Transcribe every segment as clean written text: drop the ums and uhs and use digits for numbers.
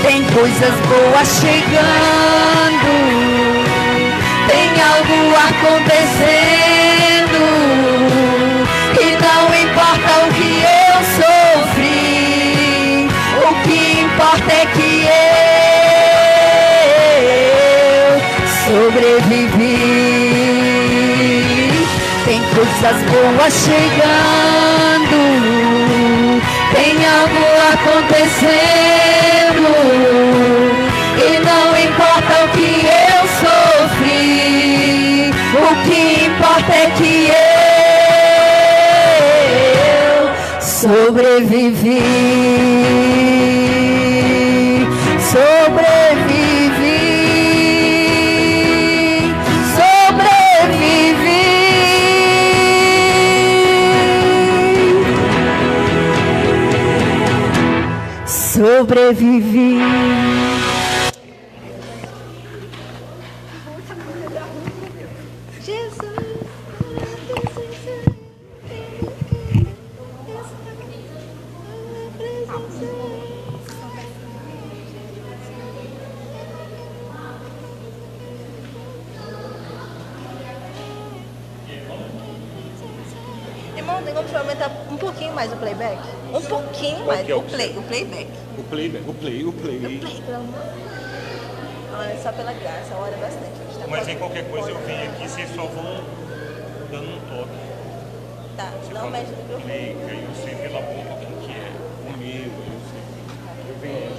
Tem coisas boas chegando, tem algo acontecendo, e não importa o que eu sofri, o que importa é que eu sobrevivi. Tem coisas boas chegando, tem algo acontecendo, e não importa o que eu sofri, o que importa é que eu sobrevivi. Sobrevivi. Irmão, tem como aumentar um pouquinho mais o playback? Um pouquinho mais. O playback. O play. Pelo amor. Olha, só pela graça, ora bastante. Tá. Mas em qualquer coisa eu venho aqui, vocês só vão dando um toque. Tá, Você não mexe no microfone. play, que aí eu sei pela boca quem que é. O meu, eu sei. Eu venho.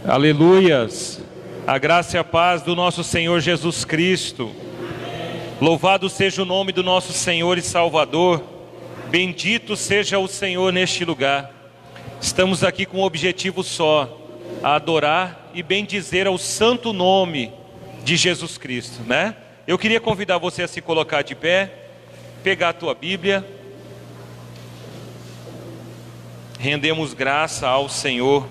Aleluias. A graça e a paz do nosso Senhor Jesus Cristo. Louvado seja o nome do nosso Senhor e Salvador. Bendito seja o Senhor neste lugar. Estamos aqui com um objetivo só: a adorar e bendizer ao santo nome de Jesus Cristo, né? Eu queria convidar você a se colocar de pé, pegar a tua Bíblia. Rendemos graça ao Senhor.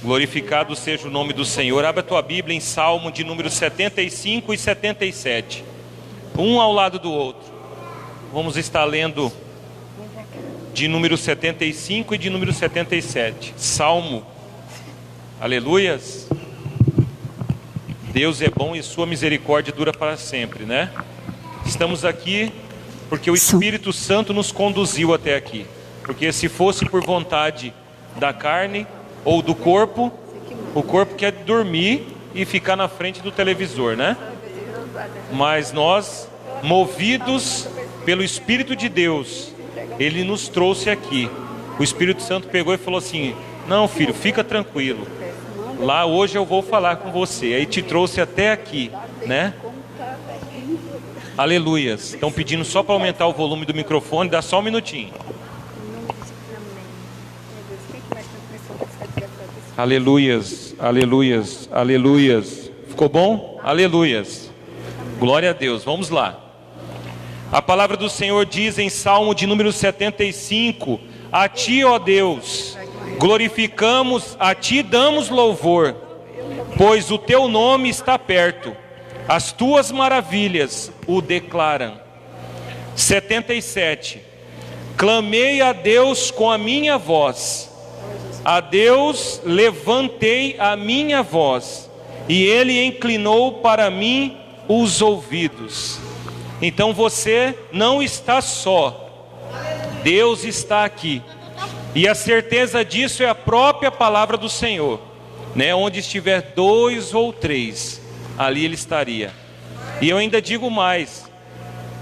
Glorificado seja o nome do Senhor. Abra a tua Bíblia em Salmo de número 75 e 77. Um ao lado do outro. Vamos estar lendo de número 75 e de número 77. Salmo. Aleluias. Deus é bom e sua misericórdia dura para sempre, né? Estamos aqui porque o Espírito Santo nos conduziu até aqui. Porque se fosse por vontade da carne ou do corpo, o corpo quer dormir e ficar na frente do televisor, né? Mas nós, movidos pelo Espírito de Deus, Ele nos trouxe aqui. O Espírito Santo pegou e falou assim: não, filho, fica tranquilo. Lá hoje eu vou falar com você. Aí te trouxe até aqui, né? Aleluias. Estão pedindo só para aumentar o volume do microfone. Dá só um minutinho. Aleluias, aleluias, aleluias. Ficou bom? Aleluias. Glória a Deus. Vamos lá. A palavra do Senhor diz em Salmo de número 75: a Ti, ó Deus, glorificamos, a Ti damos louvor, pois o Teu nome está perto, as Tuas maravilhas o declaram. 77. Clamei a Deus com a minha voz, a Deus levantei a minha voz, e Ele inclinou para mim os ouvidos. Então você não está só, Deus está aqui. E a certeza disso é a própria palavra do Senhor, né? Onde estiver 2 ou 3, ali Ele estaria. E eu ainda digo mais,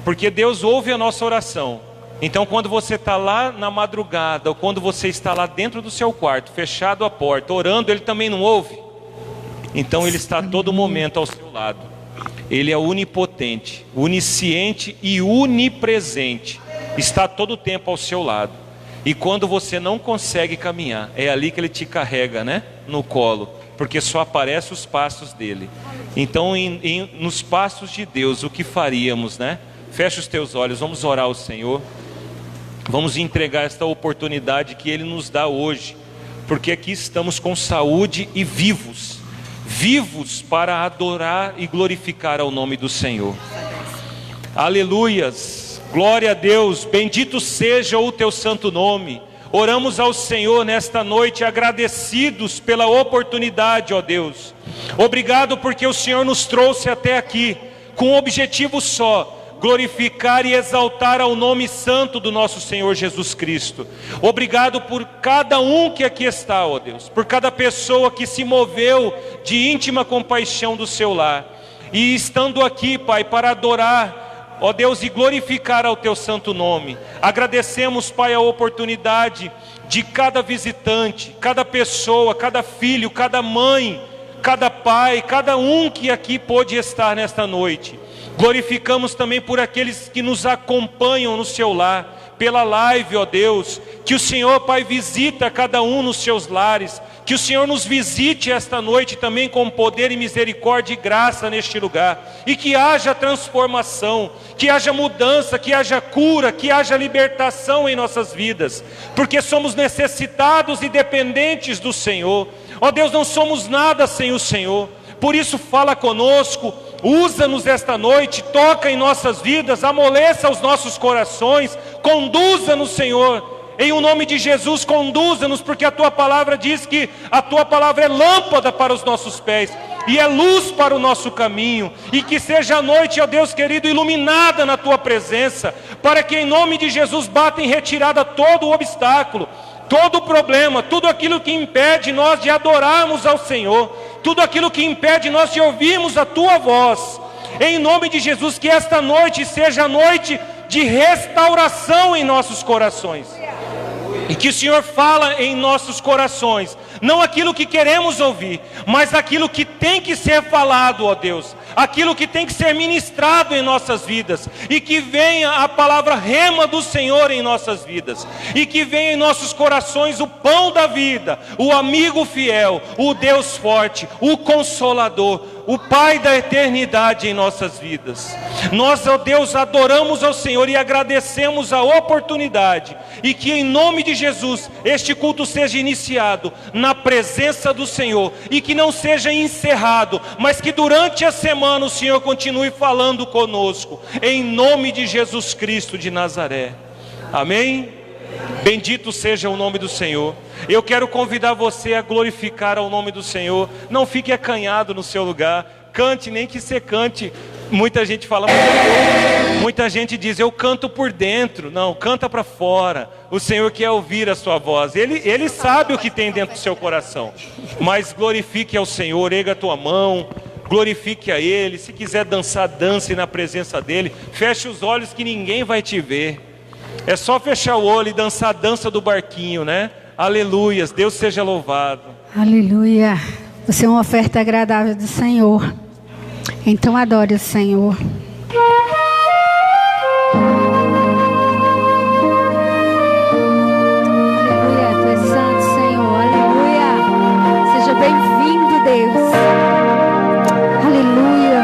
porque Deus ouve a nossa oração. Então quando você está lá na madrugada, ou quando você está lá dentro do seu quarto, fechado a porta, orando, Ele também não ouve? Então Ele está a todo momento ao seu lado. Ele é onipotente, onisciente e onipresente. Está todo o tempo ao seu lado. E quando você não consegue caminhar, é ali que Ele te carrega, né? No colo, porque só aparece os passos dele. Então nos passos de Deus, o que faríamos, né? Fecha os teus olhos, vamos orar ao Senhor. Vamos entregar esta oportunidade que Ele nos dá hoje, porque aqui estamos com saúde e vivos para adorar e glorificar ao nome do Senhor. Aleluias. Glória a Deus, bendito seja o teu santo nome. Oramos ao Senhor nesta noite agradecidos pela oportunidade, ó Deus. Obrigado porque o Senhor nos trouxe até aqui com um objetivo só: glorificar e exaltar ao nome santo do nosso Senhor Jesus Cristo. Obrigado por cada um que aqui está, ó Deus, por cada pessoa que se moveu de íntima compaixão do seu lar. E estando aqui, Pai, para adorar, ó Deus, e glorificar ao teu santo nome. Agradecemos, Pai, a oportunidade de cada visitante, cada pessoa, cada filho, cada mãe, cada pai, cada um que aqui pôde estar nesta noite. Glorificamos também por aqueles que nos acompanham no seu lar, pela live, ó Deus. Que o Senhor, Pai, visita cada um nos seus lares. Que o Senhor nos visite esta noite também com poder e misericórdia e graça neste lugar. E que haja transformação, que haja mudança, que haja cura, que haja libertação em nossas vidas. Porque somos necessitados e dependentes do Senhor. Ó Deus, não somos nada sem o Senhor. Por isso fala conosco, usa-nos esta noite, toca em nossas vidas, amoleça os nossos corações, conduza-nos, Senhor. Em o nome de Jesus, conduza-nos, porque a Tua palavra diz que a Tua palavra é lâmpada para os nossos pés e é luz para o nosso caminho. E que seja a noite, ó Deus querido, iluminada na Tua presença, para que em nome de Jesus bata em retirada todo o obstáculo, todo o problema, tudo aquilo que impede nós de adorarmos ao Senhor, tudo aquilo que impede nós de ouvirmos a Tua voz. Em nome de Jesus, que esta noite seja a noite de restauração em nossos corações. E que o Senhor fala em nossos corações, não aquilo que queremos ouvir, mas aquilo que tem que ser falado, ó Deus, aquilo que tem que ser ministrado em nossas vidas, e que venha a palavra rema do Senhor em nossas vidas, e que venha em nossos corações o pão da vida, o amigo fiel, o Deus forte, o Consolador, o Pai da eternidade em nossas vidas. Nós, ó Deus, adoramos ao Senhor e agradecemos a oportunidade, e que em nome de Jesus este culto seja iniciado na presença do Senhor, e que não seja encerrado, mas que durante a semana o Senhor continue falando conosco, em nome de Jesus Cristo de Nazaré. Amém? Bendito seja o nome do Senhor. Eu quero convidar você a glorificar ao nome do Senhor. Não fique acanhado no seu lugar. Cante, nem que você cante. Muita gente fala, muita gente diz, eu canto por dentro. Não, canta para fora. O Senhor quer ouvir a sua voz. Ele sabe o que tem dentro do seu coração. Mas glorifique ao Senhor, erga a tua mão, glorifique a Ele. Se quiser dançar, dance na presença dEle. Feche os olhos que ninguém vai te ver. É só fechar o olho e dançar a dança do barquinho, né? Aleluias, Deus seja louvado. Aleluia. Você é uma oferta agradável do Senhor. Então adore o Senhor. Aleluia, Tu és santo, Senhor. Aleluia. Seja bem-vindo, Deus. Aleluia.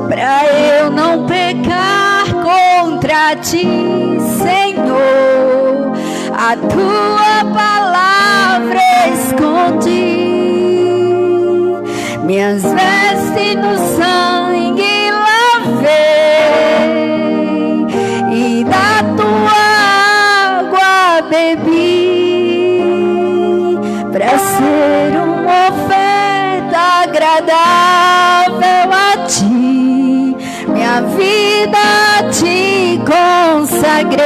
Pra eu não pecar contra Ti, Senhor, a Tua palavra escondi, minhas vestes no sangue lavei, e da Tua água bebi, pra ser uma oferta agradável a Ti, minha vida a Ti consagrei.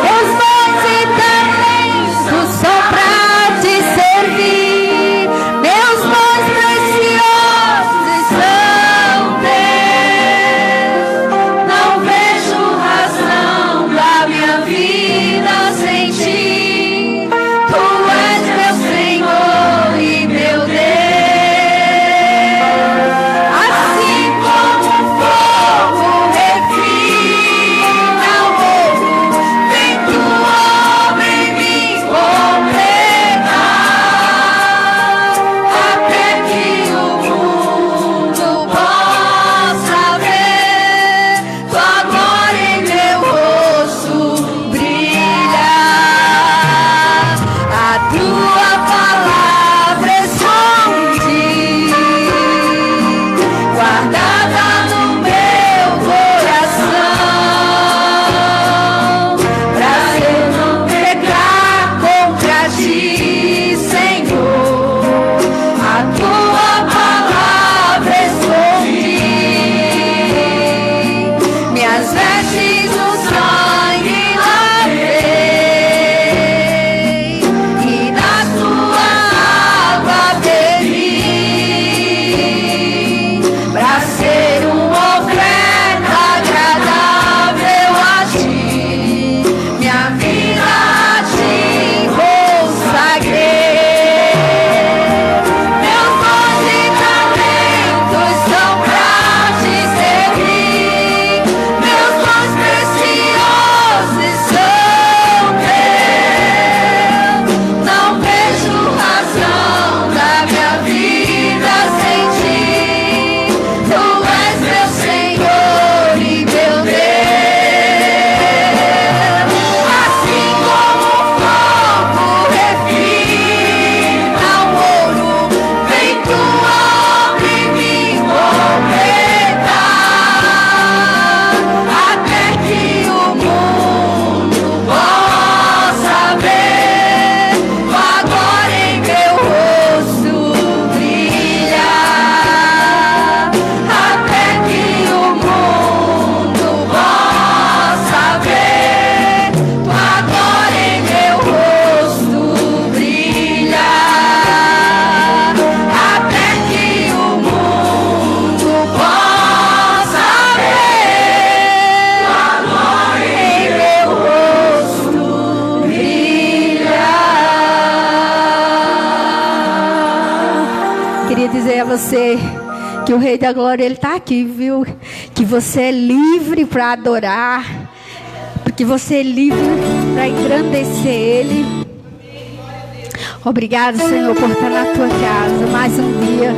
Meus dons e talentos são pra Te servir, meus dons preciosos são Teus. Não vejo razão da minha vida sem Ti. Tu és meu Senhor e meu Deus. Assim como o fogo refina Queria dizer a você que o Rei da Glória, Ele está aqui, viu? Que você é livre para adorar, porque você é livre para engrandecer Ele. Obrigado, Senhor, por estar na tua casa mais um dia,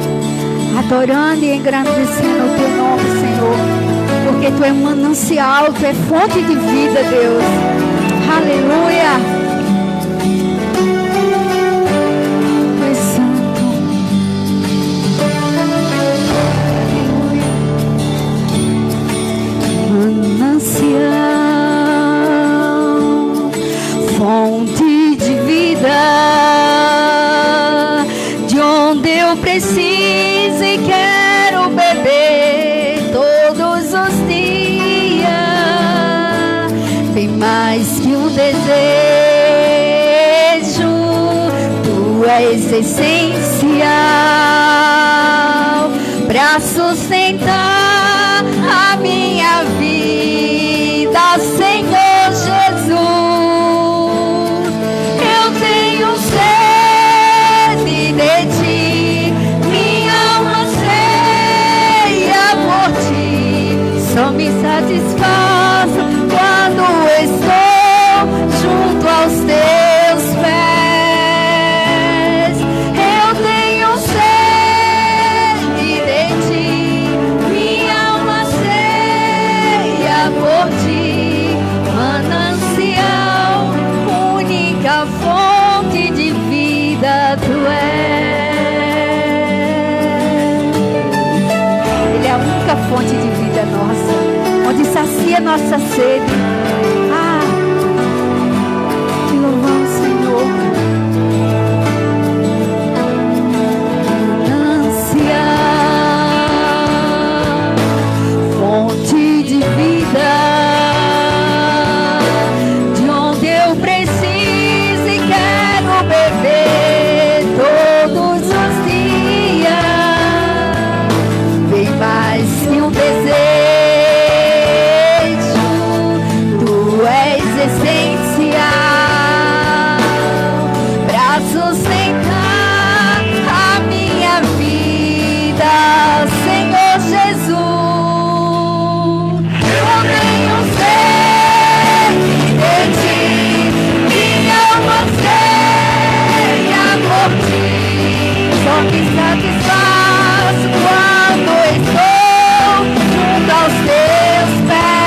adorando e engrandecendo o teu nome, Senhor, porque tu é um manancial, tu é fonte de vida, Deus. Aleluia. Fonte de vida, de onde eu preciso e quero beber todos os dias. Tem mais que um desejo, tu és essencial para sustentar a minha vida, Senhor Jesus. Eu tenho sede de ti, minha alma anseia por ti. Só me satisfaço quando estou junto aos teus pés. Eu tenho sede de ti, minha alma anseia por ti. Manancial, única fonte de vida tu és. Ele é a única fonte de vida nossa, onde sacia nossa sede. Ah, te louvamos, Senhor. Manancial, fonte de vida, de onde eu preciso e quero beber todos os dias. Bem mais que um desejo, tu és essencial para sustentar a minha vida, Senhor Jesus. Eu tenho sede de ti, minha alma anseia por ti. Só me satisfaço quando estou junto aos teus pés.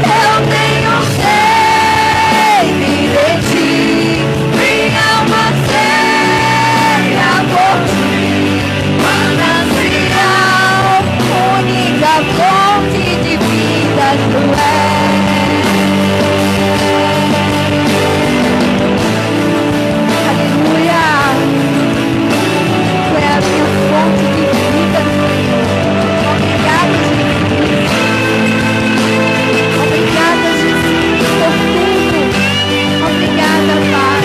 Eu tenho sede de ti, minha alma anseia por ti. Manancial, única fonte de vida tu és. Aleluia. Tu é a minha fonte de vida, Senhor. Obrigada, Jesus. Obrigada, Jesus, por tudo. Obrigada, Pai.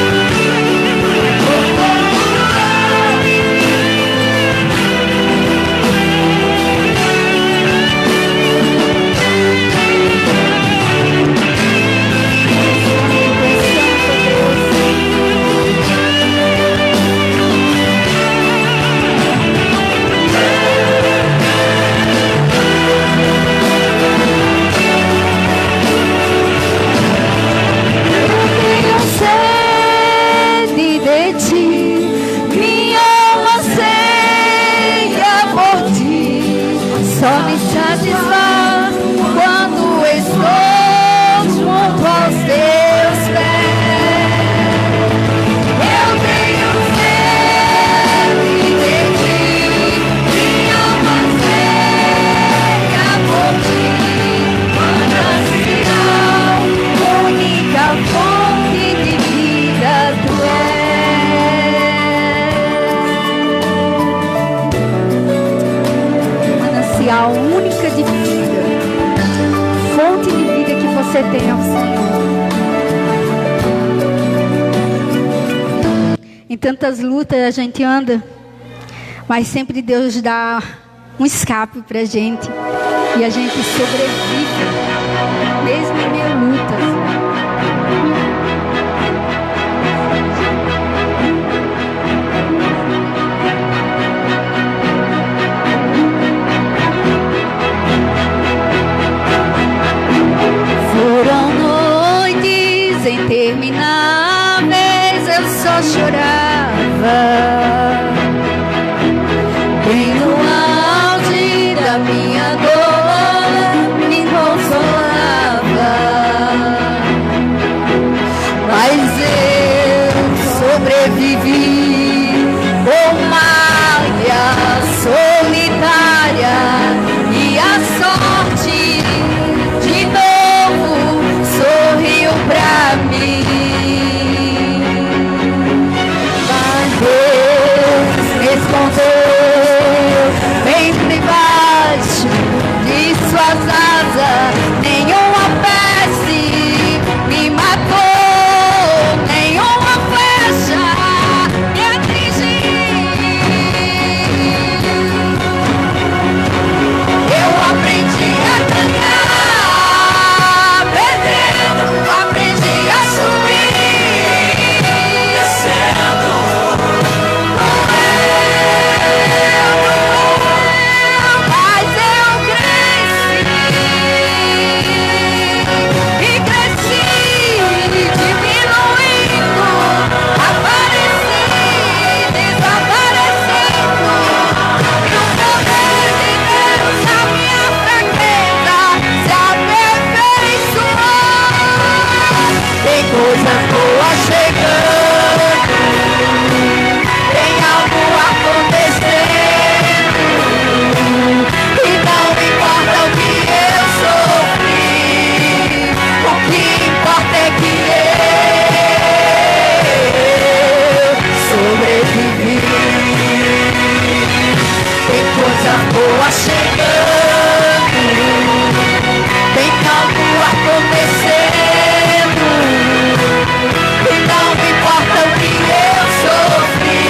Tenho sede de ti, minha alma anseia por ti. Só me satisfaz quando estou junto aos teus pés. Eu tenho sede de ti, minha alma anseia por ti. Manancial, única fonte de vida tu és. Manancial única de vida, fonte de vida que você tem ao Senhor. Em tantas lutas a gente anda, mas sempre Deus dá um escape pra gente e a gente sobrevive, mesmo em meio a lutas. sobrevivi. Malha solitária e a sorte de novo sorriu pra mim. Mas Deus respondeu bem debaixo de suas asas. Nenhuma peste me matou, nenhuma flecha me atingiu. Eu aprendi a cantar, perdendo, aprendi a subir, descendo. Mas eu cresci e cresci, diminuindo, apareci, desaparecendo. E o poder de Deus na minha fraqueza se aperfeiçoou. Tem coisas boas chegando, tem algo acontecendo, e não importa o que eu sofri, o que importa é que eu sobrevivi. Tem coisas boas chegando, tem algo acontecendo, e não importa o que eu sofri,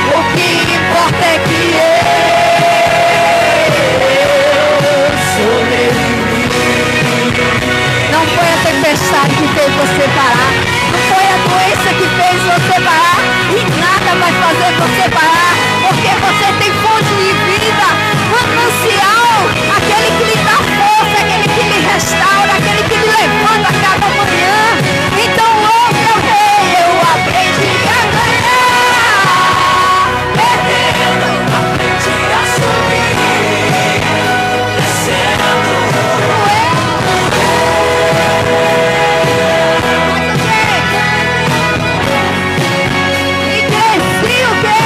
o que importa é que eu sobrevivi. Não foi a tempestade que fez você parar, não foi a doença que fez você parar, e nada vai fazer você parar, porque você tem fonte de vida, manancial, aquele que lhe dá força, aquele que lhe restaura, aquele que lhe levanta a cada manhã. Então ouve, meu rei, eu aprendi a ganhar, perdendo, aprendi a subir, descendo. E cresci o quê?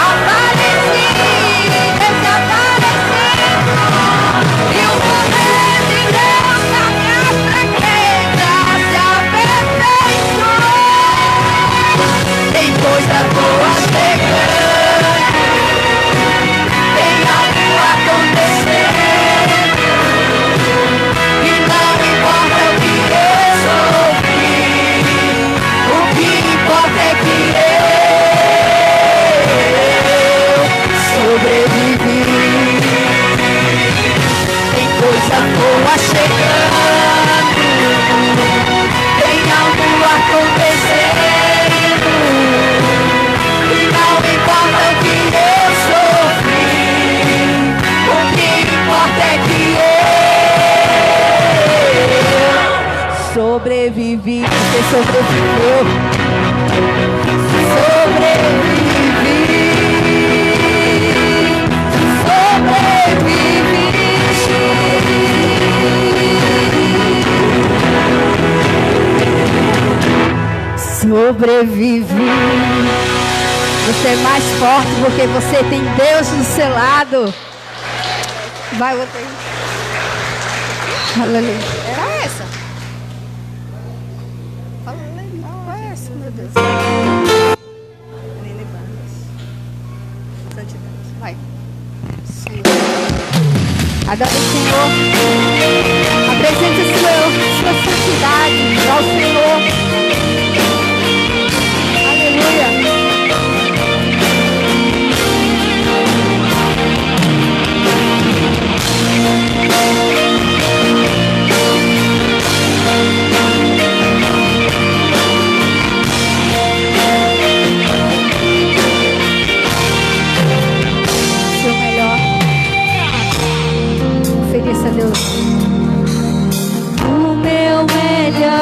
Apareci, desaparecendo. E o poder de Deus na minha fraqueza se aperfeiçoou. Tem coisa boa chegando, tem algo acontecendo, e não importa o que eu sofri, o que importa é que eu sobrevivi. Tem coisa boa chegando, tem algo acontecendo, e não importa o que eu sofri, o que importa é que eu sobrevivi. Você sobreviveu. Sobrevivi. Sobrevivi. Você é mais forte porque você tem Deus do seu lado. Vai, outra aí. Aleluia. Era essa? Não, é essa, meu Deus. Nene Barros. Santidade. Vai. Adore o Senhor. Apresente sua santidade ao Senhor. Aleluia. Seu melhor. Ofereça a Deus. O meu melhor.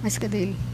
Mas cadê ele?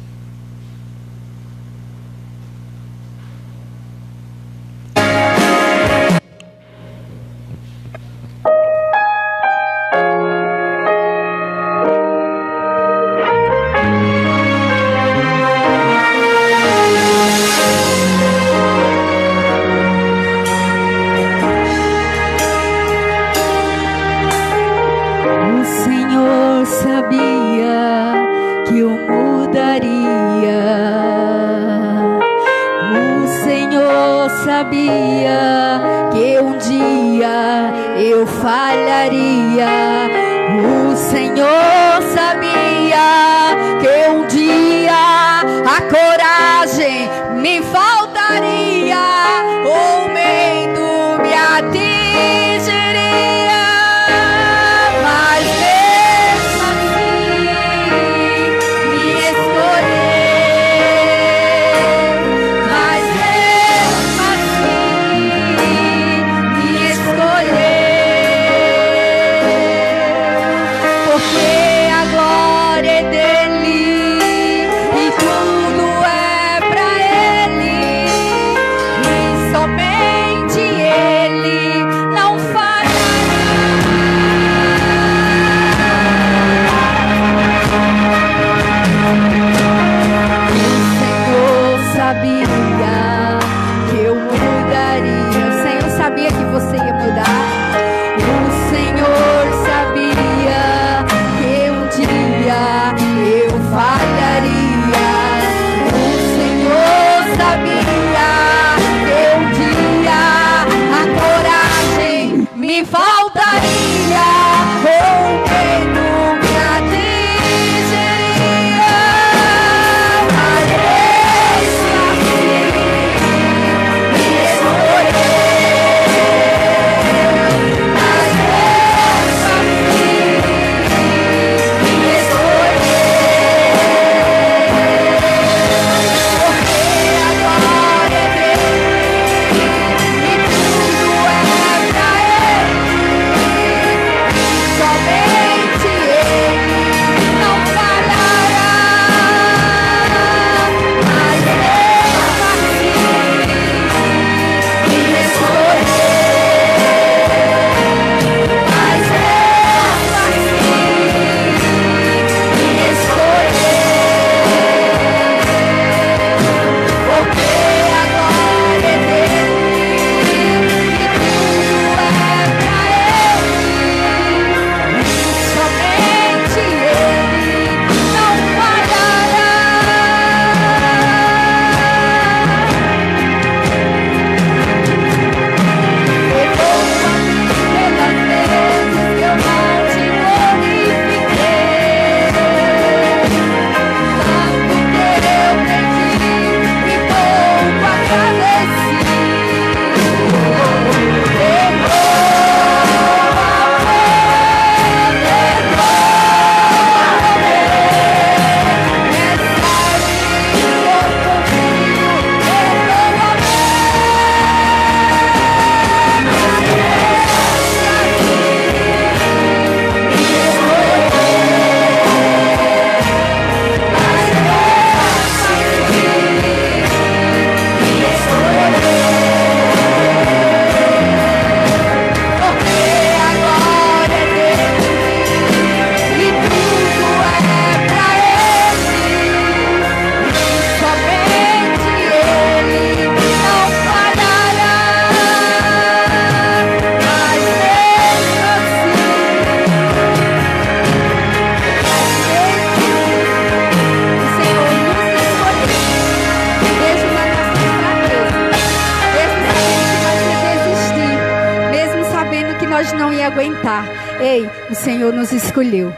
aguentar. Ei, o Senhor nos escolheu.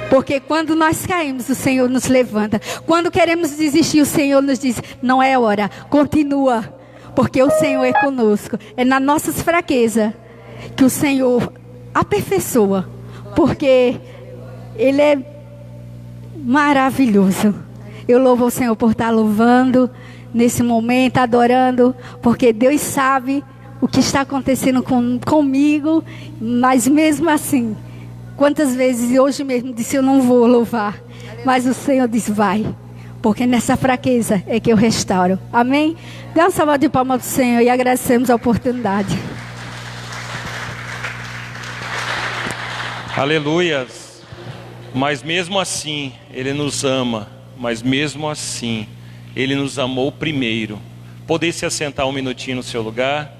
Porque quando nós caímos, o Senhor nos levanta. Quando queremos desistir, o Senhor nos diz: não é hora, continua. Porque o Senhor é conosco. É nas nossas fraquezas que o Senhor aperfeiçoa. Porque Ele é maravilhoso. Eu louvo o Senhor por estar louvando nesse momento, adorando. Porque Deus sabe o que está acontecendo comigo. Mas mesmo assim, quantas vezes hoje mesmo disse: eu não vou louvar. Mas o Senhor diz: vai, porque nessa fraqueza é que eu restauro. Amém? Dê uma salva de palmas para o Senhor e agradecemos a oportunidade. Aleluias. Mas mesmo assim, Ele nos ama. Mas mesmo assim, Ele nos amou primeiro. Poder se assentar um minutinho no seu lugar.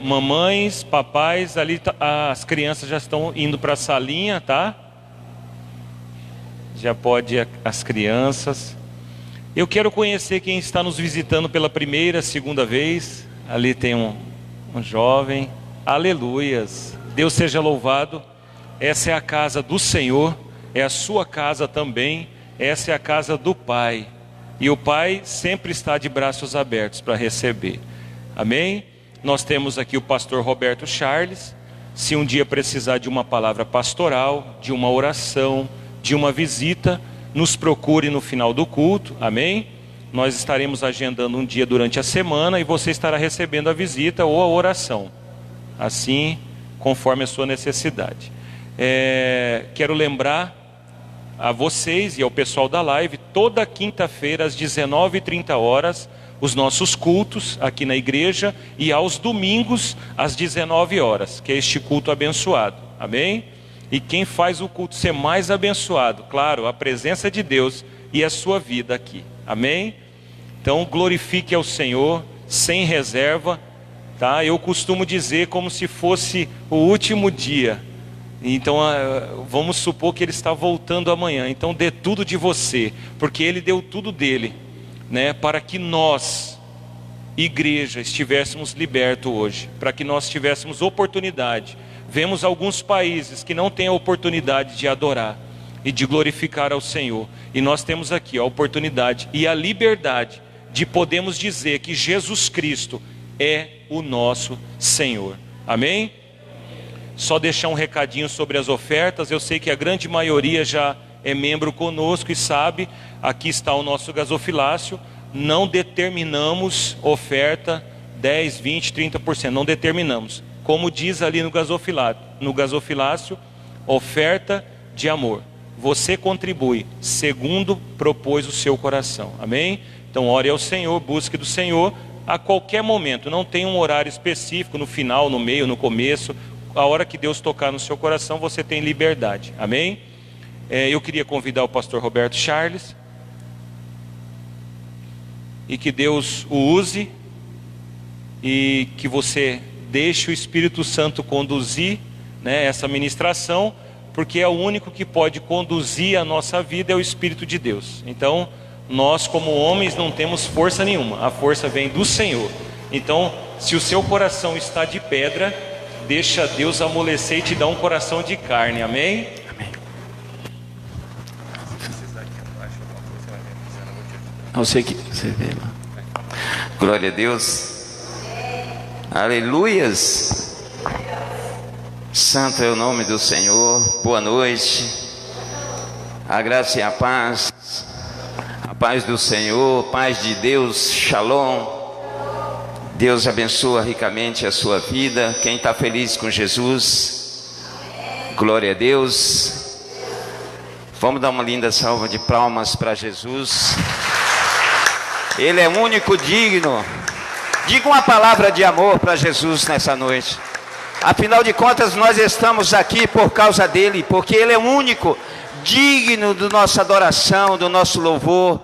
Mamães, papais, ali as crianças já estão indo para a salinha, tá? Já pode ir as crianças. Eu quero conhecer quem está nos visitando pela primeira, segunda vez. Ali tem um jovem. Aleluias. Deus seja louvado. Essa é a casa do Senhor. É a sua casa também. Essa é a casa do Pai. E o Pai sempre está de braços abertos para receber. Amém? Nós temos aqui o pastor Roberto Charles. Se um dia precisar de uma palavra pastoral, de uma oração, de uma visita, nos procure no final do culto. Amém? Nós estaremos agendando um dia durante a semana e você estará recebendo a visita ou a oração. Assim, conforme a sua necessidade. Quero lembrar a vocês e ao pessoal da live, toda quinta-feira às 19h30, os nossos cultos aqui na igreja, e aos domingos às 19h, que é este culto abençoado. Amém? E quem faz o culto ser mais abençoado? Claro, a presença de Deus e a sua vida aqui. Amém? Então glorifique ao Senhor sem reserva, tá? Eu costumo dizer como se fosse o último dia. Então vamos supor que Ele está voltando amanhã. Então dê tudo de você, porque Ele deu tudo dele, né? Para que nós, igreja, estivéssemos libertos hoje, para que nós tivéssemos oportunidade. Vemos alguns países que não têm a oportunidade de adorar e de glorificar ao Senhor, e nós temos aqui a oportunidade e a liberdade de podermos dizer que Jesus Cristo é o nosso Senhor. Amém? Só deixar um recadinho sobre as ofertas. Eu sei que a grande maioria já é membro conosco e sabe, aqui está o nosso gasofilácio. Não determinamos oferta 10, 20, 30%, não determinamos. Como diz ali no gasofilácio, oferta de amor. Você contribui segundo propôs o seu coração. Amém? Então ore ao Senhor, busque do Senhor a qualquer momento. Não tem um horário específico, no final, no meio, no começo. A hora que Deus tocar no seu coração, você tem liberdade. Amém? Eu queria convidar o pastor Roberto Charles. E que Deus o use. E que você deixe o Espírito Santo conduzir, né, essa ministração. Porque é o único que pode conduzir a nossa vida, é o Espírito de Deus. Então, nós como homens não temos força nenhuma. A força vem do Senhor. Então, se o seu coração está de pedra, deixa Deus amolecer e te dar um coração de carne. Amém? Amém. Não sei que você vê lá. Glória a Deus. Aleluias. Santo é o nome do Senhor. Boa noite. A graça e a paz. A paz do Senhor, paz de Deus, Shalom. Deus abençoa ricamente a sua vida. Quem está feliz com Jesus, glória a Deus. Vamos dar uma linda salva de palmas para Jesus. Ele é único, digno. Diga uma palavra de amor para Jesus nessa noite. Afinal de contas, nós estamos aqui por causa dele, porque ele é único, digno da nossa adoração, do nosso louvor,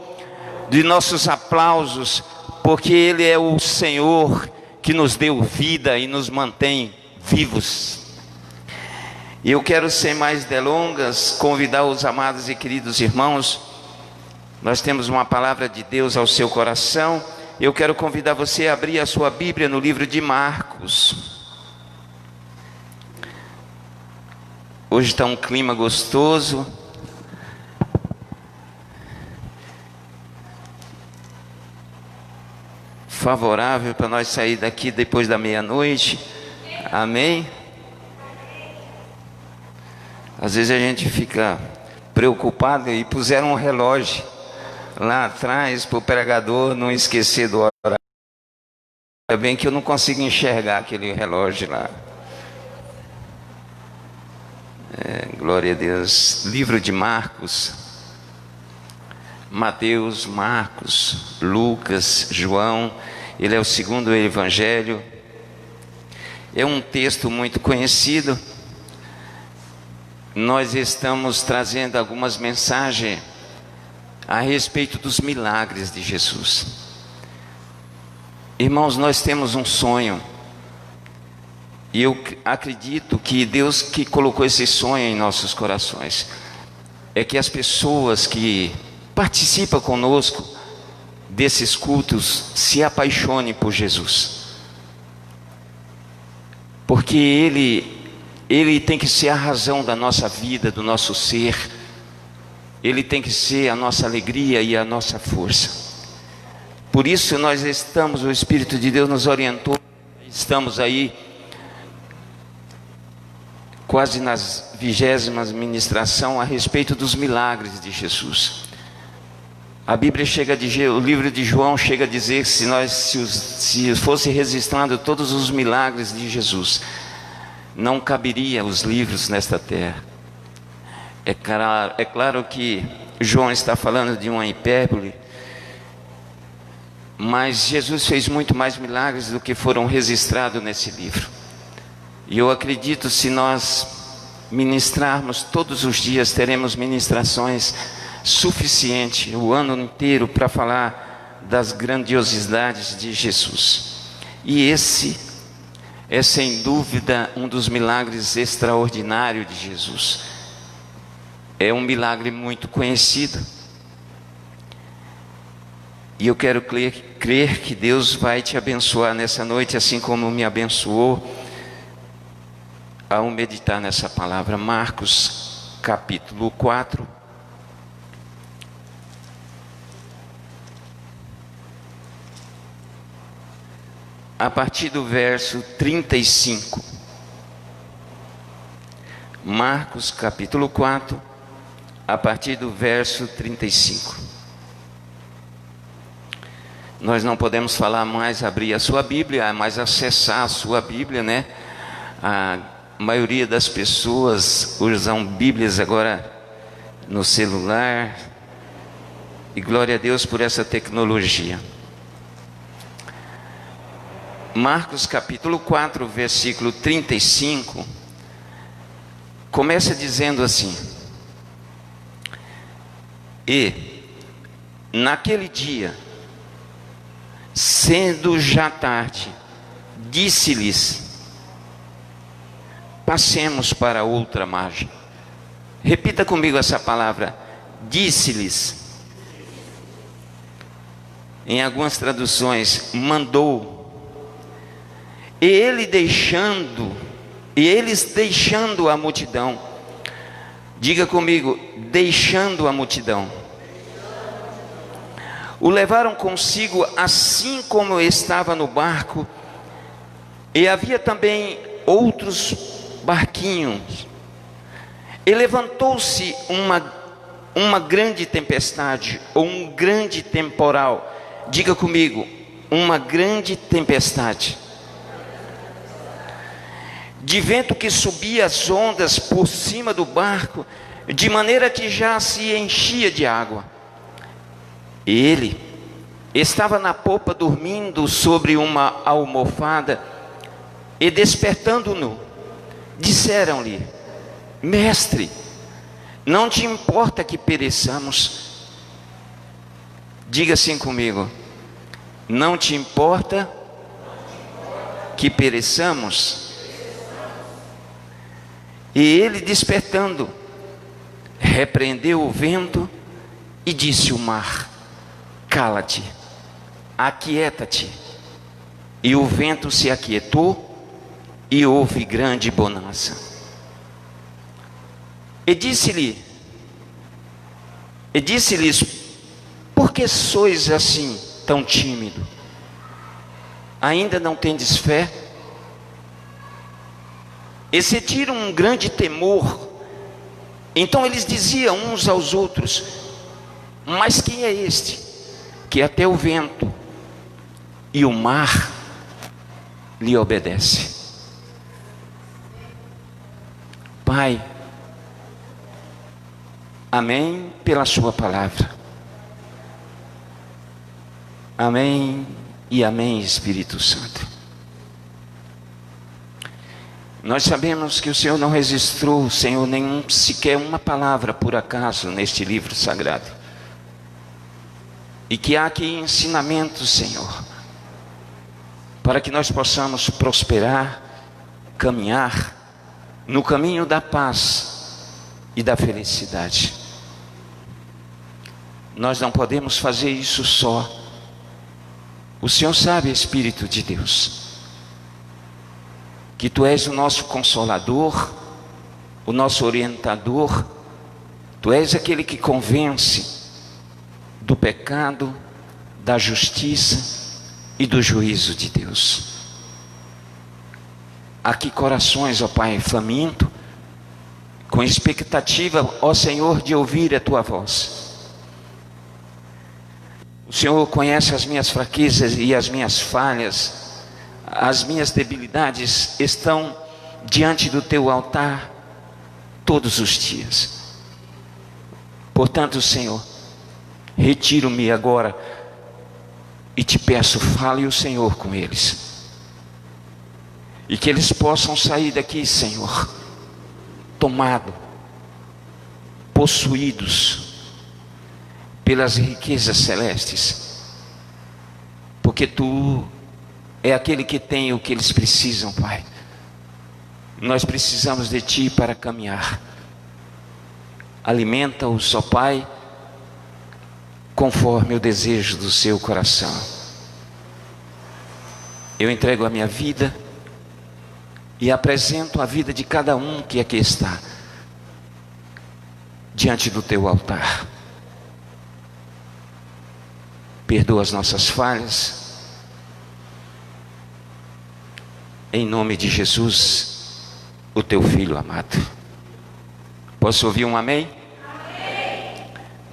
de nossos aplausos, porque ele é o Senhor que nos deu vida e nos mantém vivos. E eu quero, sem mais delongas, convidar os amados e queridos irmãos. Nós temos uma palavra de Deus ao seu coração. Eu quero convidar você a abrir a sua Bíblia no livro de Marcos. Hoje está um clima gostoso. Favorável para nós sair daqui depois da meia-noite. Amém? Às vezes a gente fica preocupado e puseram um relógio lá atrás para o pregador não esquecer do horário. É bem que eu não consigo enxergar aquele relógio lá. Glória a Deus. Livro de Marcos, Mateus, Marcos, Lucas, João. Ele é o segundo evangelho. É um texto muito conhecido. Nós estamos trazendo algumas mensagens a respeito dos milagres de Jesus. Irmãos, nós temos um sonho. E eu acredito que Deus que colocou esse sonho em nossos corações é que as pessoas que participam conosco desses cultos se apaixonem por Jesus. Porque Ele tem que ser a razão da nossa vida, do nosso ser. Ele tem que ser a nossa alegria e a nossa força. Por isso nós estamos, o Espírito de Deus nos orientou, estamos aí quase nas 20ª ministração a respeito dos milagres de Jesus. A Bíblia chega a dizer, o livro de João chega a dizer que se fosse registrado todos os milagres de Jesus, não caberia os livros nesta terra. É claro que João está falando de uma hipérbole, mas Jesus fez muito mais milagres do que foram registrados nesse livro. E eu acredito, se nós ministrarmos todos os dias, teremos ministrações suficientes o ano inteiro para falar das grandiosidades de Jesus. E esse é sem dúvida um dos milagres extraordinários de Jesus. É um milagre muito conhecido. E eu quero crer que Deus vai te abençoar nessa noite, assim como me abençoou ao meditar nessa palavra. Marcos capítulo 4. A partir do verso 35. Marcos capítulo 4, a partir do verso 35. Nós não podemos falar mais, abrir a sua Bíblia, mas acessar a sua Bíblia, né? A maioria das pessoas usam Bíblias agora no celular. E glória a Deus por essa tecnologia. Marcos capítulo 4, versículo 35, começa dizendo assim: E naquele dia, sendo já tarde, disse-lhes: Passemos para outra margem. Repita comigo essa palavra: disse-lhes. Em algumas traduções, mandou. E eles deixando a multidão. Diga comigo: deixando a multidão. O levaram consigo, assim como estava no barco. E havia também outros barquinhos. E levantou-se uma grande tempestade, ou um grande temporal. Diga comigo: uma grande tempestade. De vento que subia as ondas por cima do barco, de maneira que já se enchia de água. Ele estava na popa dormindo sobre uma almofada, e despertando-no, disseram-lhe: Mestre, não te importa que pereçamos? Diga assim comigo: não te importa que pereçamos? E ele, despertando, repreendeu o vento e disse ao mar: Cala-te, aquieta-te. E o vento se aquietou e houve grande bonança. E disse-lhes: Por que sois assim tão tímido? Ainda não tendes fé? E sentiram um grande temor. Então eles diziam uns aos outros: Mas quem é este, que até o vento e o mar lhe obedece? Pai, Amém, pela sua palavra. Amém e amém, Espírito Santo. Nós sabemos que o Senhor não registrou, Senhor, sequer uma palavra por acaso neste livro sagrado. E que há aqui ensinamentos, Senhor, para que nós possamos prosperar, caminhar no caminho da paz e da felicidade. Nós não podemos fazer isso só. O Senhor sabe, Espírito de Deus, que Tu és o nosso consolador, o nosso orientador. Tu és aquele que convence do pecado, da justiça e do juízo de Deus. Aqui corações, ó Pai, faminto, com expectativa, ó Senhor, de ouvir a Tua voz. O Senhor conhece as minhas fraquezas e as minhas falhas. As minhas debilidades estão diante do Teu altar todos os dias. Portanto, Senhor, retiro-me agora e Te peço, fale o Senhor com eles. E que eles possam sair daqui, Senhor, tomados, possuídos pelas riquezas celestes, porque Tu é aquele que tem o que eles precisam, Pai. Nós precisamos de Ti para caminhar. Alimenta-os, ó Pai, conforme o desejo do seu coração. Eu entrego a minha vida e apresento a vida de cada um que aqui está diante do Teu altar. Perdoa as nossas falhas, em nome de Jesus, o Teu Filho amado. Posso ouvir um amém? Amém.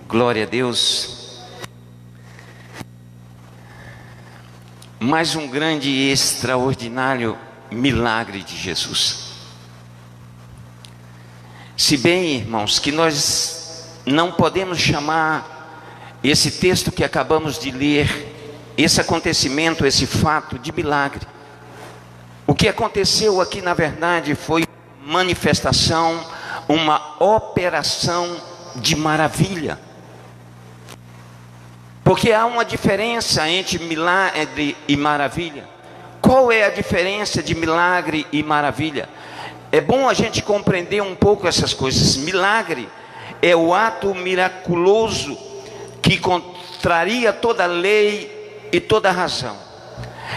Glória a Deus. Mais um grande e extraordinário milagre de Jesus. Se bem, irmãos, que nós não podemos chamar esse texto que acabamos de ler, esse acontecimento, esse fato de milagre. O que aconteceu aqui, na verdade, foi manifestação, uma operação de maravilha. Porque há uma diferença entre milagre e maravilha. Qual é a diferença de milagre e maravilha? É bom a gente compreender um pouco essas coisas. Milagre é o ato miraculoso que contraria toda lei e toda razão.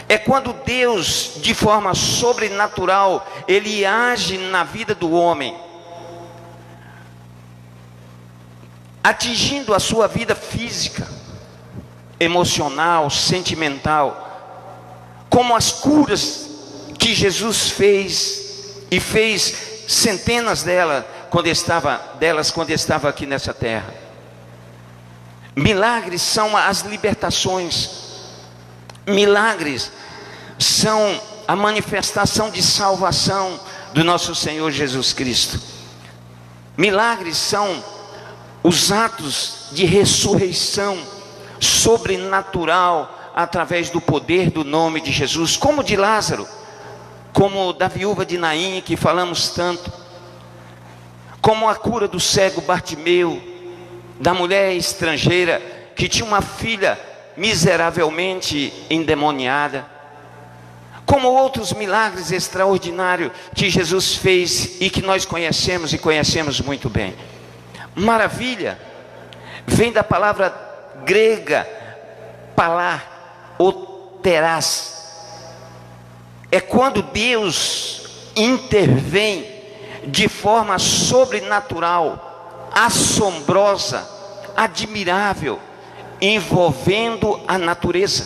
É quando Deus, de forma sobrenatural, Ele age na vida do homem, atingindo a sua vida física, emocional, sentimental, como as curas que Jesus fez, e fez centenas delas quando estava aqui nessa terra. Milagres são as libertações. Milagres são a manifestação de salvação do nosso Senhor Jesus Cristo. Milagres são os atos de ressurreição sobrenatural através do poder do nome de Jesus, como de Lázaro, como da viúva de Naim, que falamos tanto, como a cura do cego Bartimeu, da mulher estrangeira que tinha uma filha miseravelmente endemoniada, como outros milagres extraordinários que Jesus fez e que nós conhecemos e conhecemos muito bem. Maravilha vem da palavra grega palá ou terás. É quando Deus intervém de forma sobrenatural, assombrosa, admirável, envolvendo a natureza.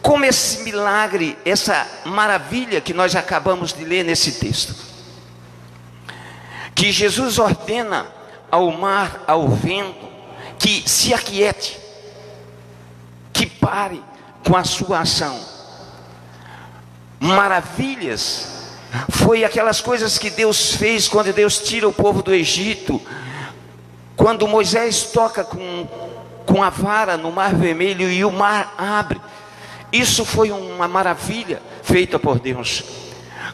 Como esse milagre, essa maravilha que nós acabamos de ler nesse texto, que Jesus ordena ao mar, ao vento, que se aquiete, que pare com a sua ação. Maravilhas foi aquelas coisas que Deus fez quando Deus tira o povo do Egito, quando Moisés toca com a vara no Mar Vermelho e o mar abre, isso foi uma maravilha feita por Deus.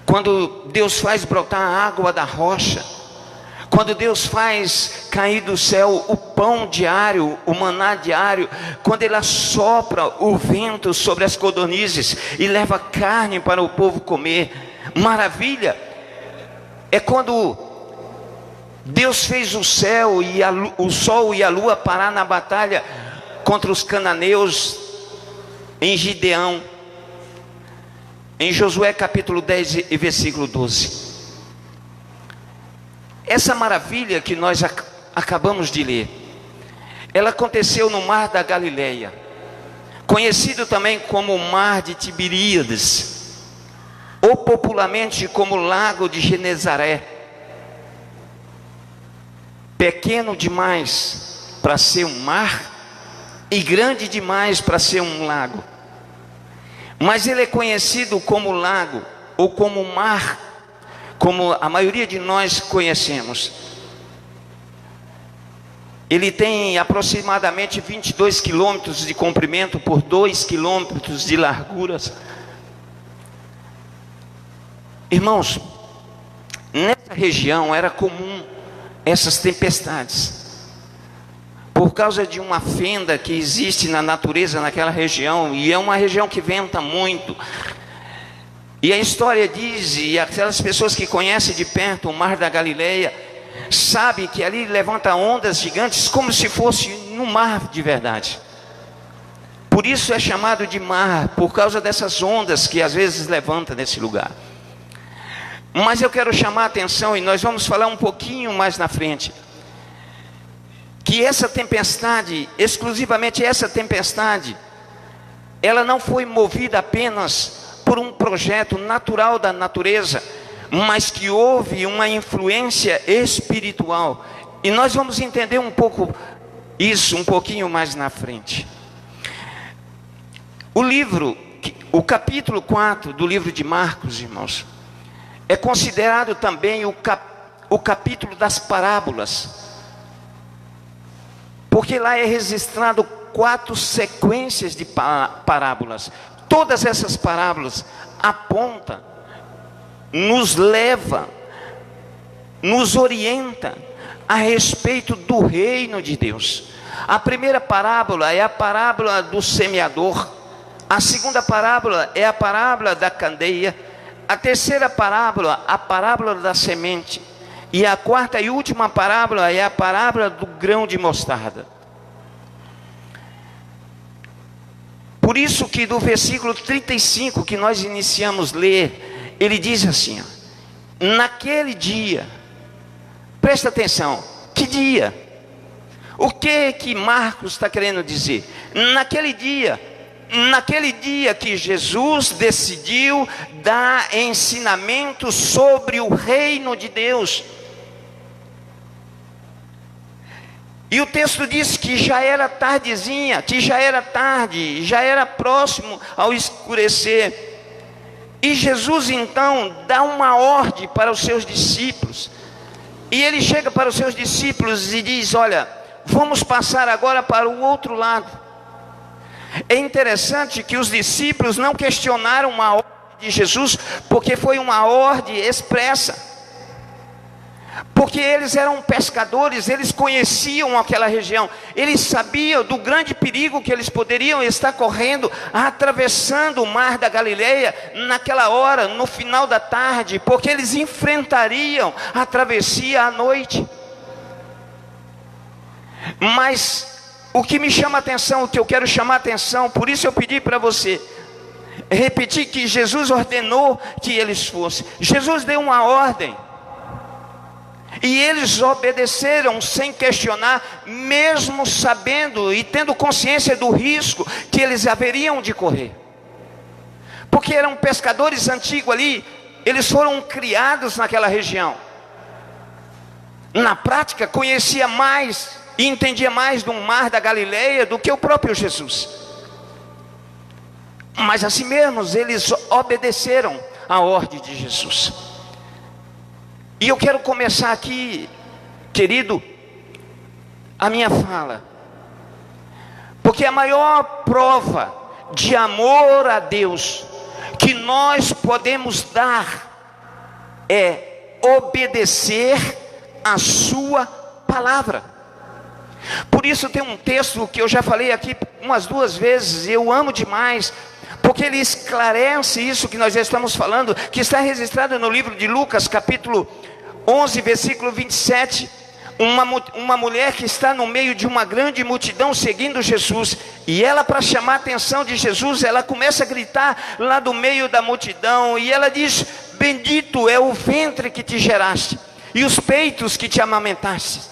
Quando Deus faz brotar a água da rocha, quando Deus faz cair do céu o pão diário, o maná diário, quando Ele assopra o vento sobre as codornizes e leva carne para o povo comer, maravilha. É quando Deus fez o céu e o sol e a lua parar na batalha contra os cananeus em Gideão, em Josué capítulo 10 e versículo 12. Essa maravilha que nós acabamos de ler, ela aconteceu no mar da Galileia, conhecido também como o mar de Tiberíades, ou popularmente como o lago de Genezaré. Pequeno demais para ser um mar e grande demais para ser um lago, mas ele é conhecido como lago ou como mar, como a maioria de nós conhecemos. Ele tem aproximadamente 22 quilômetros de comprimento por 2 quilômetros de largura. Irmãos, nessa região era comum essas tempestades, por causa de uma fenda que existe na natureza naquela região, e é uma região que venta muito. E a história diz, e aquelas pessoas que conhecem de perto o mar da Galileia, sabe que ali levanta ondas gigantes como se fosse no mar de verdade. Por isso é chamado de mar, por causa dessas ondas que às vezes levanta nesse lugar. Mas eu quero chamar a atenção, e nós vamos falar um pouquinho mais na frente, que essa tempestade, exclusivamente essa tempestade, ela não foi movida apenas por um projeto natural da natureza, mas que houve uma influência espiritual. E nós vamos entender um pouco isso um pouquinho mais na frente. O capítulo 4 do livro de Marcos, irmãos, é considerado também o capítulo das parábolas, porque lá é registrado 4 sequências de parábolas. Todas essas parábolas apontam, nos leva, nos orienta a respeito do reino de Deus. A primeira parábola é a parábola do semeador. A segunda parábola é a parábola da candeia. A terceira parábola, a parábola da semente. E a quarta e última parábola é a parábola do grão de mostarda. Por isso que do versículo 35 que nós iniciamos ler, ele diz assim, ó, naquele dia, presta atenção, que dia? O que Marcos está querendo dizer? Naquele dia que Jesus decidiu dar ensinamento sobre o reino de Deus. E o texto diz que já era tardezinha, que já era tarde, já era próximo ao escurecer. E Jesus então dá uma ordem para os seus discípulos. E ele chega para os seus discípulos e diz, olha, vamos passar agora para o outro lado. É interessante que os discípulos não questionaram a ordem de Jesus, porque foi uma ordem expressa. Porque eles eram pescadores, eles conheciam aquela região, eles sabiam do grande perigo que eles poderiam estar correndo, atravessando o mar da Galileia, naquela hora, no final da tarde, porque eles enfrentariam a travessia à noite. Mas o que me chama a atenção, o que eu quero chamar a atenção, por isso eu pedi para você repetir que Jesus ordenou que eles fossem. Jesus deu uma ordem, e eles obedeceram sem questionar, mesmo sabendo e tendo consciência do risco que eles haveriam de correr. Porque eram pescadores antigos ali, eles foram criados naquela região. Na prática, conhecia mais e entendia mais do mar da Galileia do que o próprio Jesus. Mas assim mesmo, eles obedeceram a ordem de Jesus. E eu quero começar aqui, querido, a minha fala. Porque a maior prova de amor a Deus que nós podemos dar é obedecer a sua palavra. Por isso tem um texto que eu já falei aqui umas 2 vezes, eu amo demais, porque ele esclarece isso que nós já estamos falando, que está registrado no livro de Lucas, capítulo 11, versículo 27. Uma mulher que está no meio de uma grande multidão seguindo Jesus, e ela, para chamar a atenção de Jesus, ela começa a gritar lá do meio da multidão, e ela diz: bendito é o ventre que te geraste, e os peitos que te amamentaste.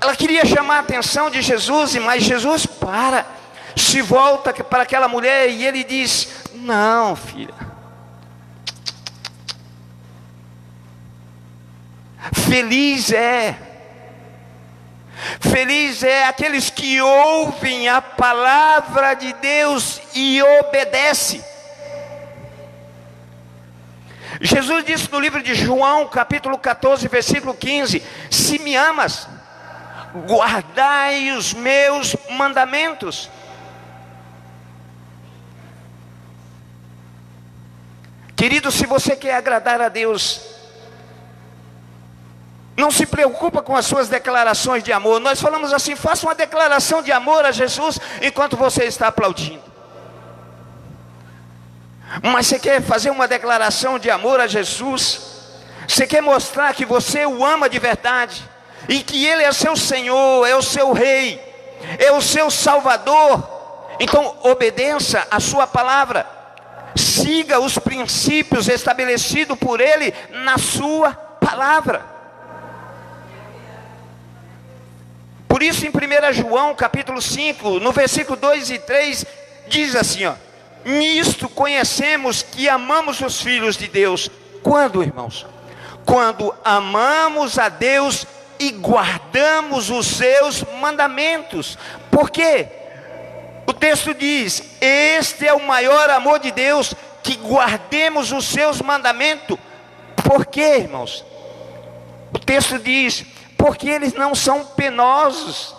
Ela queria chamar a atenção de Jesus, mas Jesus se volta para aquela mulher, e ele diz: não, filha, feliz é aqueles que ouvem a palavra de Deus e obedecem. Jesus disse no livro de João, capítulo 14, versículo 15: se me amas, guardai os meus mandamentos. Querido, se você quer agradar a Deus, não se preocupa com as suas declarações de amor. Nós falamos assim: faça uma declaração de amor a Jesus enquanto você está aplaudindo. Mas você quer fazer uma declaração de amor a Jesus? Você quer mostrar que você o ama de verdade, e que Ele é seu Senhor, é o seu Rei, é o seu Salvador? Então obedeça a sua palavra, siga os princípios estabelecidos por Ele na sua palavra. Por isso em 1 João capítulo 5, no versículo 2 e 3, diz assim, ó: nisto conhecemos que amamos os filhos de Deus. Quando, irmãos? Quando amamos a Deus e guardamos os seus mandamentos. Por quê? O texto diz: este é o maior amor de Deus, que guardemos os seus mandamentos. Por quê, irmãos? O texto diz: porque eles não são penosos.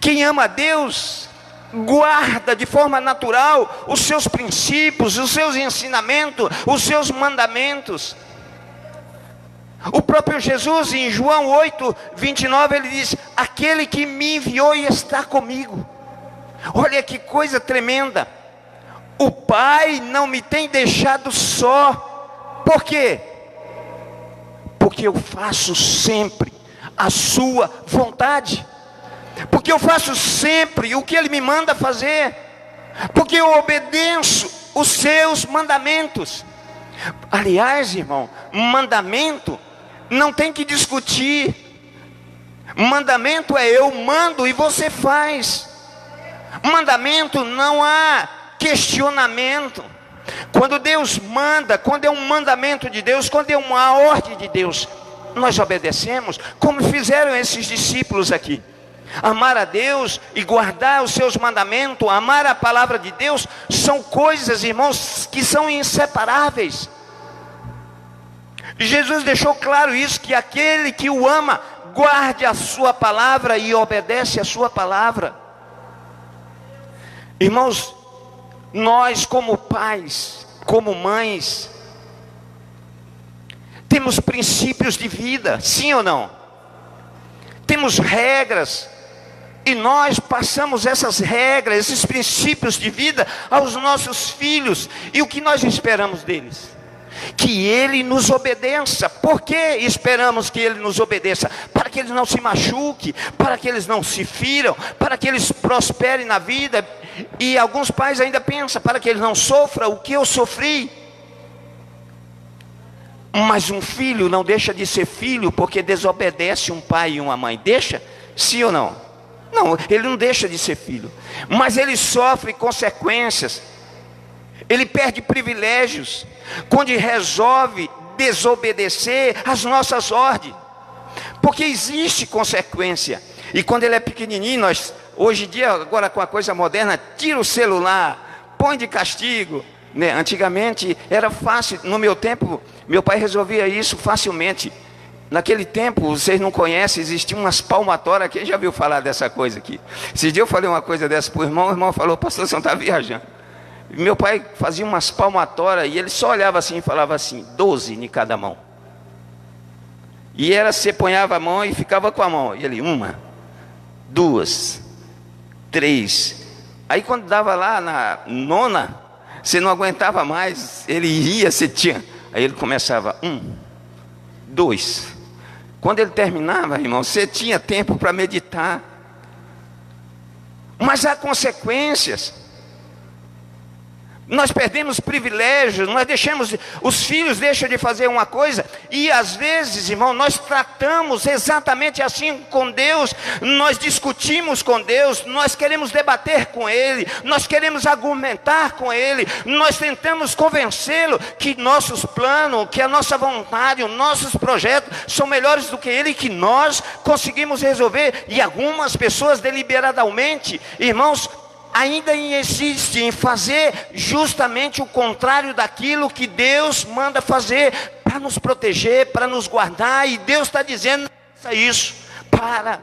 Quem ama a Deus guarda de forma natural os seus princípios, os seus ensinamentos, os seus mandamentos. O próprio Jesus, em João 8, 29, ele diz: aquele que me enviou e está comigo. Olha que coisa tremenda. O Pai não me tem deixado só. Por quê? Porque eu faço sempre a sua vontade. Porque eu faço sempre o que Ele me manda fazer. Porque eu obedeço os seus mandamentos. Aliás, irmão, mandamento não tem que discutir. Mandamento é eu mando e você faz. Mandamento não há questionamento. Quando Deus manda, quando é um mandamento de Deus, quando é uma ordem de Deus, nós obedecemos, como fizeram esses discípulos aqui. Amar a Deus e guardar os seus mandamentos, amar a palavra de Deus, são coisas, irmãos, que são inseparáveis. Jesus deixou claro isso, que aquele que o ama, guarde a sua palavra e obedece a sua palavra. Irmãos, nós como pais, como mães, temos princípios de vida, sim ou não? Temos regras, e nós passamos essas regras, esses princípios de vida aos nossos filhos. E o que nós esperamos deles? Que Ele nos obedeça. Por que esperamos que Ele nos obedeça? Para que eles não se machuquem, para que eles não se firam, para que eles prosperem na vida. E alguns pais ainda pensam: para que eles não sofram o que eu sofri. Mas um filho não deixa de ser filho porque desobedece um pai e uma mãe. Deixa? Sim ou não? Não, ele não deixa de ser filho, mas ele sofre consequências. Ele perde privilégios quando resolve desobedecer às nossas ordens, porque existe consequência. E quando ele é pequenininho, nós hoje em dia, agora com a coisa moderna, tira o celular, põe de castigo, né? Antigamente era fácil. No meu tempo, meu pai resolvia isso facilmente. Naquele tempo, vocês não conhecem, existiam umas palmatórias. Quem já viu falar dessa coisa aqui? Esse dia eu falei uma coisa dessa para o irmão falou: pastor, você não está viajando. Meu pai fazia umas palmatórias e ele só olhava assim e falava assim: 12 em cada mão. E você ponhava a mão e ficava com a mão. E ele: 1, 2, 3. Aí quando dava lá na 9ª, você não aguentava mais, ele ia, você tinha. Aí ele começava: 1, 2. Quando ele terminava, irmão, você tinha tempo para meditar. Mas há consequências. Nós perdemos privilégios, nós deixamos, os filhos deixam de fazer uma coisa, e às vezes, irmão, nós tratamos exatamente assim com Deus, nós discutimos com Deus, nós queremos debater com Ele, nós queremos argumentar com Ele, nós tentamos convencê-lo que nossos planos, que a nossa vontade, os nossos projetos são melhores do que Ele, que nós conseguimos resolver, e algumas pessoas deliberadamente, irmãos, ainda insiste em fazer justamente o contrário daquilo que Deus manda fazer, para nos proteger, para nos guardar. E Deus está dizendo: faça isso, para,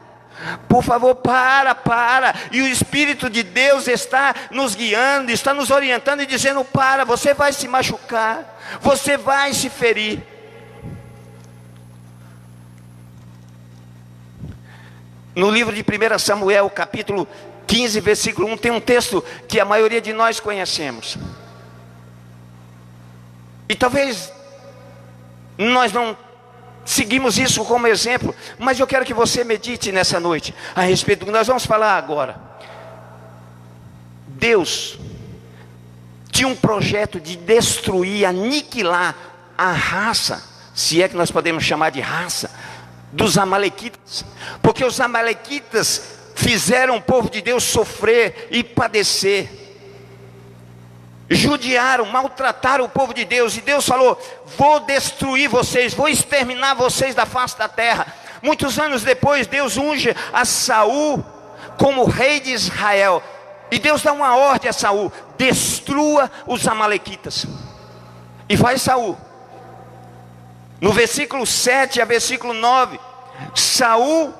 por favor, para. E o Espírito de Deus está nos guiando, está nos orientando e dizendo: para, você vai se machucar, você vai se ferir. No livro de 1 Samuel, capítulo 15, versículo 1, tem um texto que a maioria de nós conhecemos. E talvez nós não seguimos isso como exemplo, mas eu quero que você medite nessa noite a respeito do que nós vamos falar agora. Deus tinha um projeto de destruir, aniquilar a raça, se é que nós podemos chamar de raça, dos amalequitas, porque os amalequitas fizeram o povo de Deus sofrer e padecer, judiaram, maltrataram o povo de Deus, e Deus falou: vou destruir vocês, vou exterminar vocês da face da terra. Muitos anos depois, Deus unge a Saul como rei de Israel, e Deus dá uma ordem a Saul: destrua os amalequitas. E vai Saul. No versículo 7 a versículo 9, Saul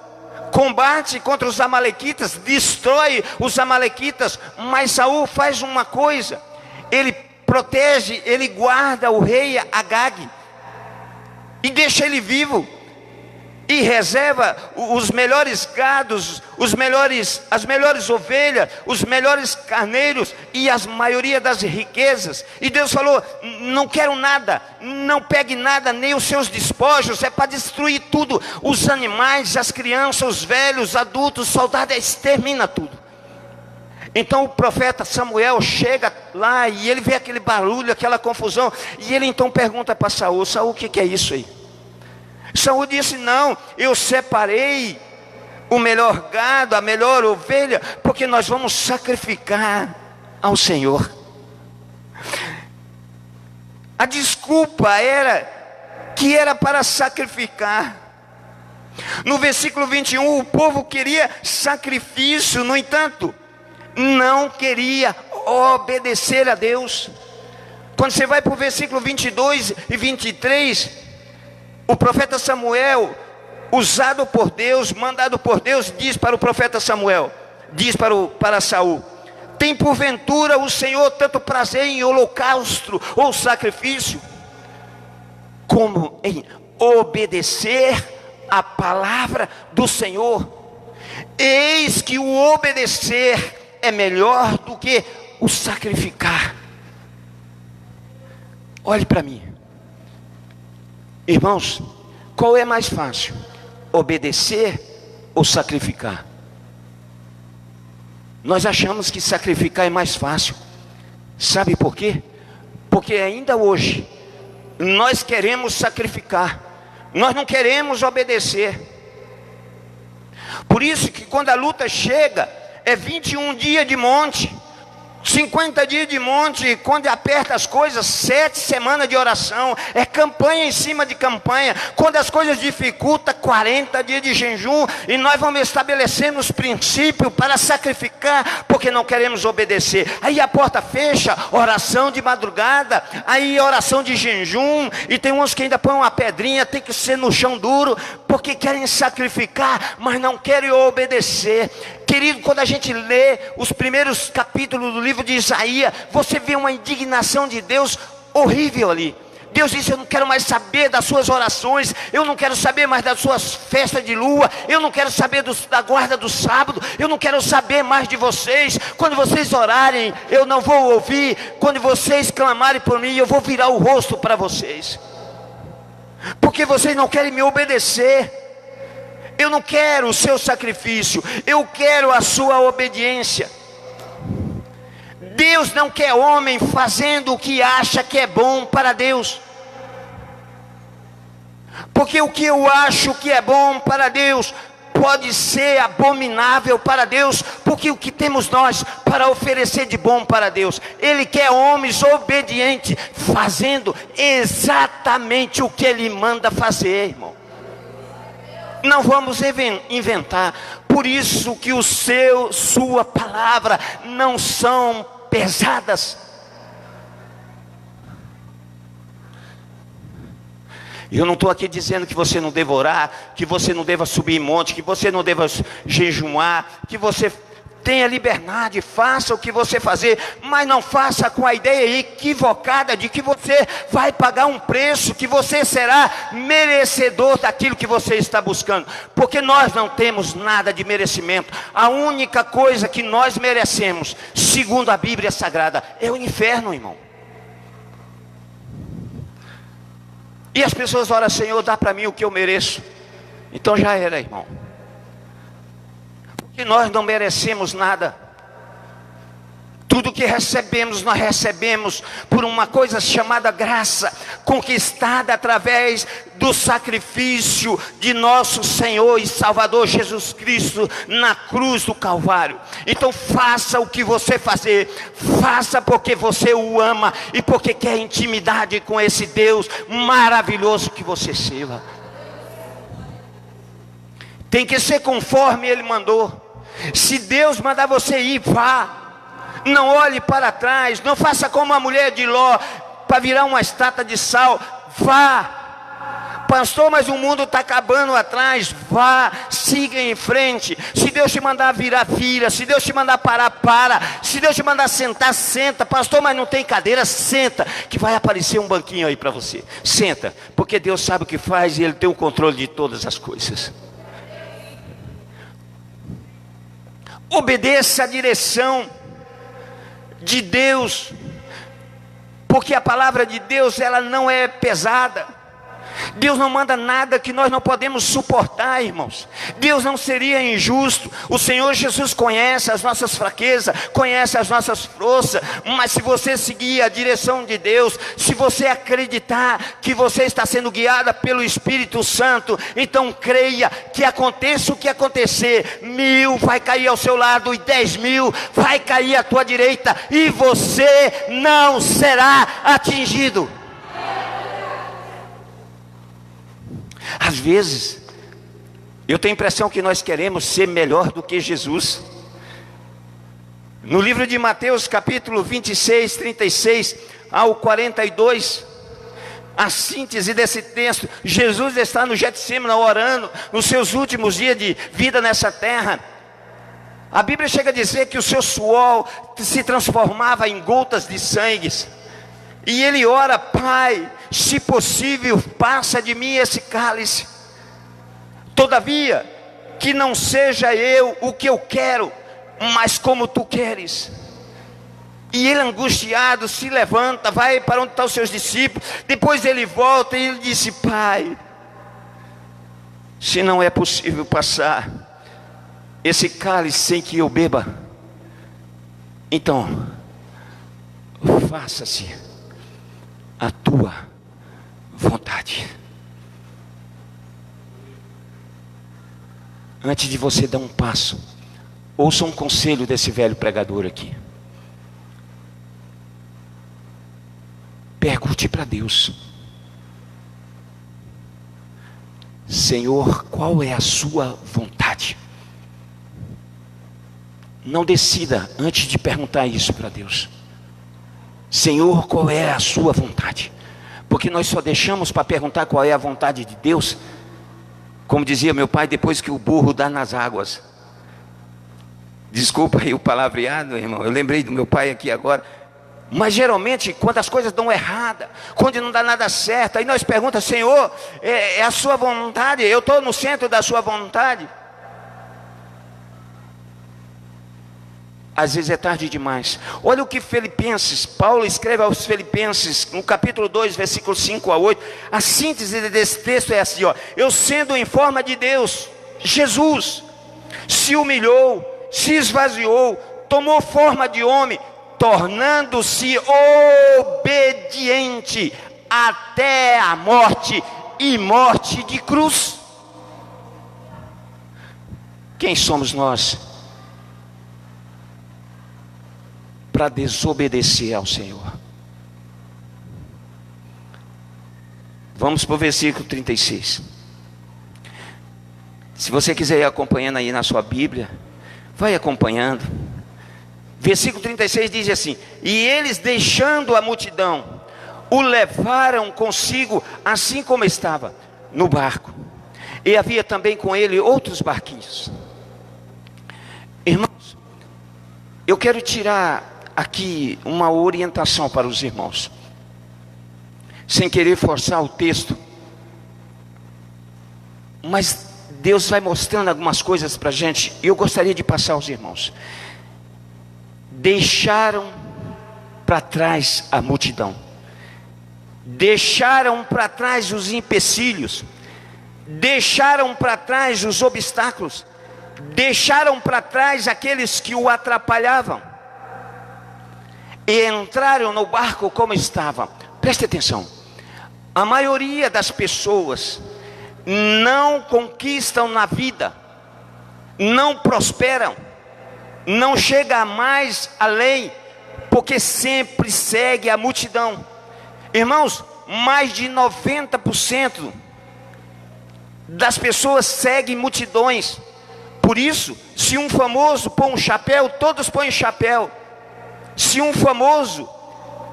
combate contra os amalequitas, destrói os amalequitas, mas Saul faz uma coisa: ele protege, ele guarda o rei Agag, e deixa ele vivo, e reserva os melhores gados, as melhores ovelhas, os melhores carneiros, e a maioria das riquezas. E Deus falou: não quero nada, não pegue nada, nem os seus despojos, é para destruir tudo, os animais, as crianças, os velhos, adultos, soldados, extermina tudo. Então o profeta Samuel chega lá, e ele vê aquele barulho, aquela confusão, e ele então pergunta para Saul: Saul, o que é isso aí? Saul disse: não, eu separei o melhor gado, a melhor ovelha, porque nós vamos sacrificar ao Senhor. A desculpa era que era para sacrificar. No versículo 21, o povo queria sacrifício, no entanto, não queria obedecer a Deus. Quando você vai para o versículo 22 e 23, o profeta Samuel, usado por Deus, mandado por Deus, diz para o profeta Samuel, diz para Saul: tem porventura o Senhor tanto prazer em holocausto ou sacrifício, como em obedecer a palavra do Senhor? Eis que o obedecer é melhor do que o sacrificar. Olhe para mim, irmãos, qual é mais fácil, obedecer ou sacrificar? Nós achamos que sacrificar é mais fácil. Sabe por quê? Porque ainda hoje nós queremos sacrificar, nós não queremos obedecer. Por isso que quando a luta chega, é 21 dias de monte, 50 dias de monte, quando aperta as coisas, 7 semanas de oração, é campanha em cima de campanha. Quando as coisas dificultam, 40 dias de jejum, e nós vamos estabelecendo os princípios para sacrificar, porque não queremos obedecer. Aí a porta fecha, oração de madrugada, aí oração de jejum, e tem uns que ainda põem uma pedrinha, tem que ser no chão duro, porque querem sacrificar, mas não querem obedecer. Querido, quando a gente lê os primeiros capítulos do livro de Isaías, você vê uma indignação de Deus horrível ali. Deus disse: eu não quero mais saber das suas orações, eu não quero saber mais das suas festas de lua, eu não quero saber da guarda do sábado, eu não quero saber mais de vocês. Quando vocês orarem, eu não vou ouvir. Quando vocês clamarem por mim, eu vou virar o rosto para vocês, porque vocês não querem me obedecer. Eu não quero o seu sacrifício, eu quero a sua obediência. Deus não quer homem fazendo o que acha que é bom para Deus, porque o que eu acho que é bom para Deus pode ser abominável para Deus, porque o que temos nós para oferecer de bom para Deus? Ele quer homens obedientes, fazendo exatamente o que Ele manda fazer, irmão. Não vamos inventar. Por isso que sua palavra não são pesadas. Eu não estou aqui dizendo que você não deva orar, que você não deva subir em monte, que você não deva jejuar, que você tenha liberdade, faça o que você fazer, mas não faça com a ideia equivocada de que você vai pagar um preço, que você será merecedor daquilo que você está buscando, porque nós não temos nada de merecimento. A única coisa que nós merecemos, segundo a Bíblia Sagrada, é o inferno, irmão. E as pessoas oram: Senhor, dá para mim o que eu mereço. Então já era, irmão. Que nós não merecemos nada. Tudo que recebemos, nós recebemos por uma coisa chamada graça, conquistada através do sacrifício de nosso Senhor e Salvador Jesus Cristo na cruz do Calvário. Então faça o que você fazer, faça porque você o ama e porque quer intimidade com esse Deus maravilhoso que você sirva. Tem que ser conforme Ele mandou. Se Deus mandar você ir, vá. Não olhe para trás. Não faça como a mulher de Ló, para virar uma estátua de sal. Vá. Pastor, mas o mundo está acabando atrás. Vá, siga em frente. Se Deus te mandar virar, vira. Se Deus te mandar parar, para. Se Deus te mandar sentar, senta. Pastor, mas não tem cadeira, senta, que vai aparecer um banquinho aí para você. Senta, porque Deus sabe o que faz e Ele tem o controle de todas as coisas. Obedeça a direção de Deus, porque a palavra de Deus, ela não é pesada. Deus não manda nada que nós não podemos suportar, irmãos. Deus não seria injusto. O Senhor Jesus conhece as nossas fraquezas, conhece as nossas forças, mas se você seguir a direção de Deus, se você acreditar que você está sendo guiada pelo Espírito Santo, então creia que aconteça o que acontecer, 1000 vai cair ao seu lado e 10.000 vai cair à tua direita, e você não será atingido. Às vezes, eu tenho a impressão que nós queremos ser melhor do que Jesus. No livro de Mateus, capítulo 26, 36 ao 42, a síntese desse texto, Jesus está no Getsêmani orando, nos seus últimos dias de vida nessa terra. A Bíblia chega a dizer que o seu suor se transformava em gotas de sangue. E ele ora: Pai, se possível, passa de mim esse cálice. Todavia, que não seja eu o que eu quero, mas como tu queres. E ele, angustiado, se levanta, vai para onde estão os seus discípulos. Depois ele volta e ele disse: Pai, se não é possível passar esse cálice sem que eu beba, então faça-se a tua vontade. Antes de você dar um passo, ouça um conselho desse velho pregador aqui. Pergunte para Deus: Senhor, qual é a sua vontade? Não decida antes de perguntar isso para Deus. Senhor, qual é a sua vontade? Porque nós só deixamos para perguntar qual é a vontade de Deus, como dizia meu pai, depois que o burro dá nas águas. Desculpa aí o palavreado, irmão, eu lembrei do meu pai aqui agora. Mas geralmente, quando as coisas dão errada, quando não dá nada certo, aí nós perguntamos: Senhor, é a sua vontade? Eu estou no centro da sua vontade? Às vezes é tarde demais. Olha o que Paulo escreve aos Filipenses, no capítulo 2, versículos 5 a 8. A síntese desse texto é assim, ó: eu, sendo em forma de Deus, Jesus se humilhou, se esvaziou, tomou forma de homem, tornando-se obediente até a morte, e morte de cruz. Quem somos nós para desobedecer ao Senhor? Vamos para o versículo 36. Se você quiser ir acompanhando aí na sua Bíblia, vai acompanhando. Versículo 36 diz assim: e eles, deixando a multidão, o levaram consigo, assim como estava, no barco. E havia também com ele outros barquinhos. Irmãos, eu quero tirar aqui uma orientação para os irmãos, sem querer forçar o texto, mas Deus vai mostrando algumas coisas para a gente, e eu gostaria de passar aos irmãos. Deixaram para trás a multidão, deixaram para trás os empecilhos, deixaram para trás os obstáculos, deixaram para trás aqueles que o atrapalhavam, e entraram no barco como estava. Preste atenção: a maioria das pessoas não conquistam na vida, não prosperam, não chega mais além, porque sempre segue a multidão. Irmãos, mais de 90% das pessoas seguem multidões. Por isso, se um famoso põe um chapéu, todos põem chapéu. Se um famoso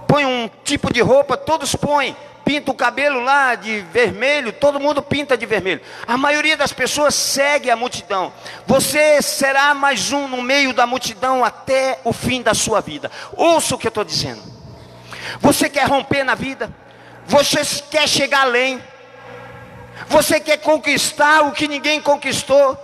põe um tipo de roupa, todos põem. Pinta o cabelo lá de vermelho, todo mundo pinta de vermelho. A maioria das pessoas segue a multidão. Você será mais um no meio da multidão até o fim da sua vida. Ouça o que eu estou dizendo. Você quer romper na vida? Você quer chegar além? Você quer conquistar o que ninguém conquistou?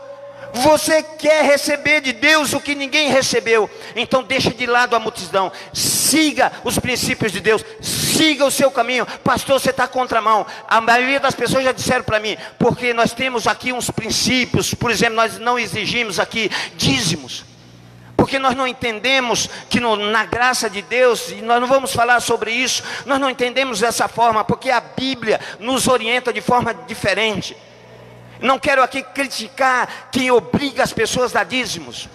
Você quer receber de Deus o que ninguém recebeu? Então deixa de lado a multidão, siga os princípios de Deus, siga o seu caminho. Pastor, você está contramão. A maioria das pessoas já disseram para mim, porque nós temos aqui uns princípios. Por exemplo, nós não exigimos aqui dízimos, porque nós não entendemos que na graça de Deus, e nós não vamos falar sobre isso, nós não entendemos dessa forma, porque a Bíblia nos orienta de forma diferente. Não quero aqui criticar quem obriga as pessoas a dízimos,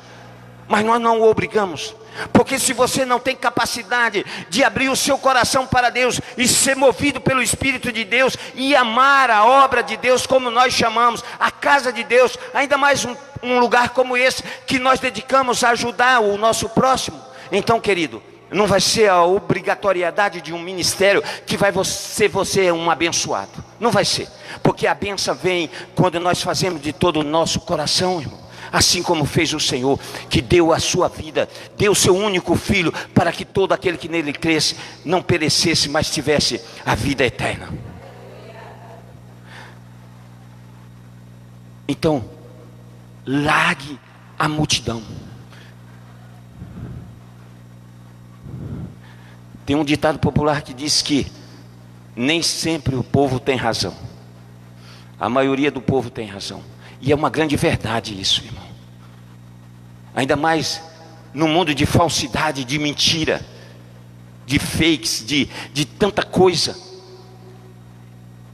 mas nós não o obrigamos, porque se você não tem capacidade de abrir o seu coração para Deus e ser movido pelo Espírito de Deus e amar a obra de Deus, como nós chamamos, a casa de Deus, ainda mais um lugar como esse, que nós dedicamos a ajudar o nosso próximo, então, querido, não vai ser a obrigatoriedade de um ministério que vai ser você um abençoado. Não vai ser, porque a bênção vem quando nós fazemos de todo o nosso coração, irmão. Assim como fez o Senhor, que deu a sua vida, deu o seu único filho, para que todo aquele que nele cresce não perecesse, mas tivesse a vida eterna. Então, largue a multidão. Tem um ditado popular que diz que nem sempre o povo tem razão. A maioria do povo tem razão. E é uma grande verdade isso, irmão. Ainda mais no mundo de falsidade, de mentira, de fakes, de tanta coisa.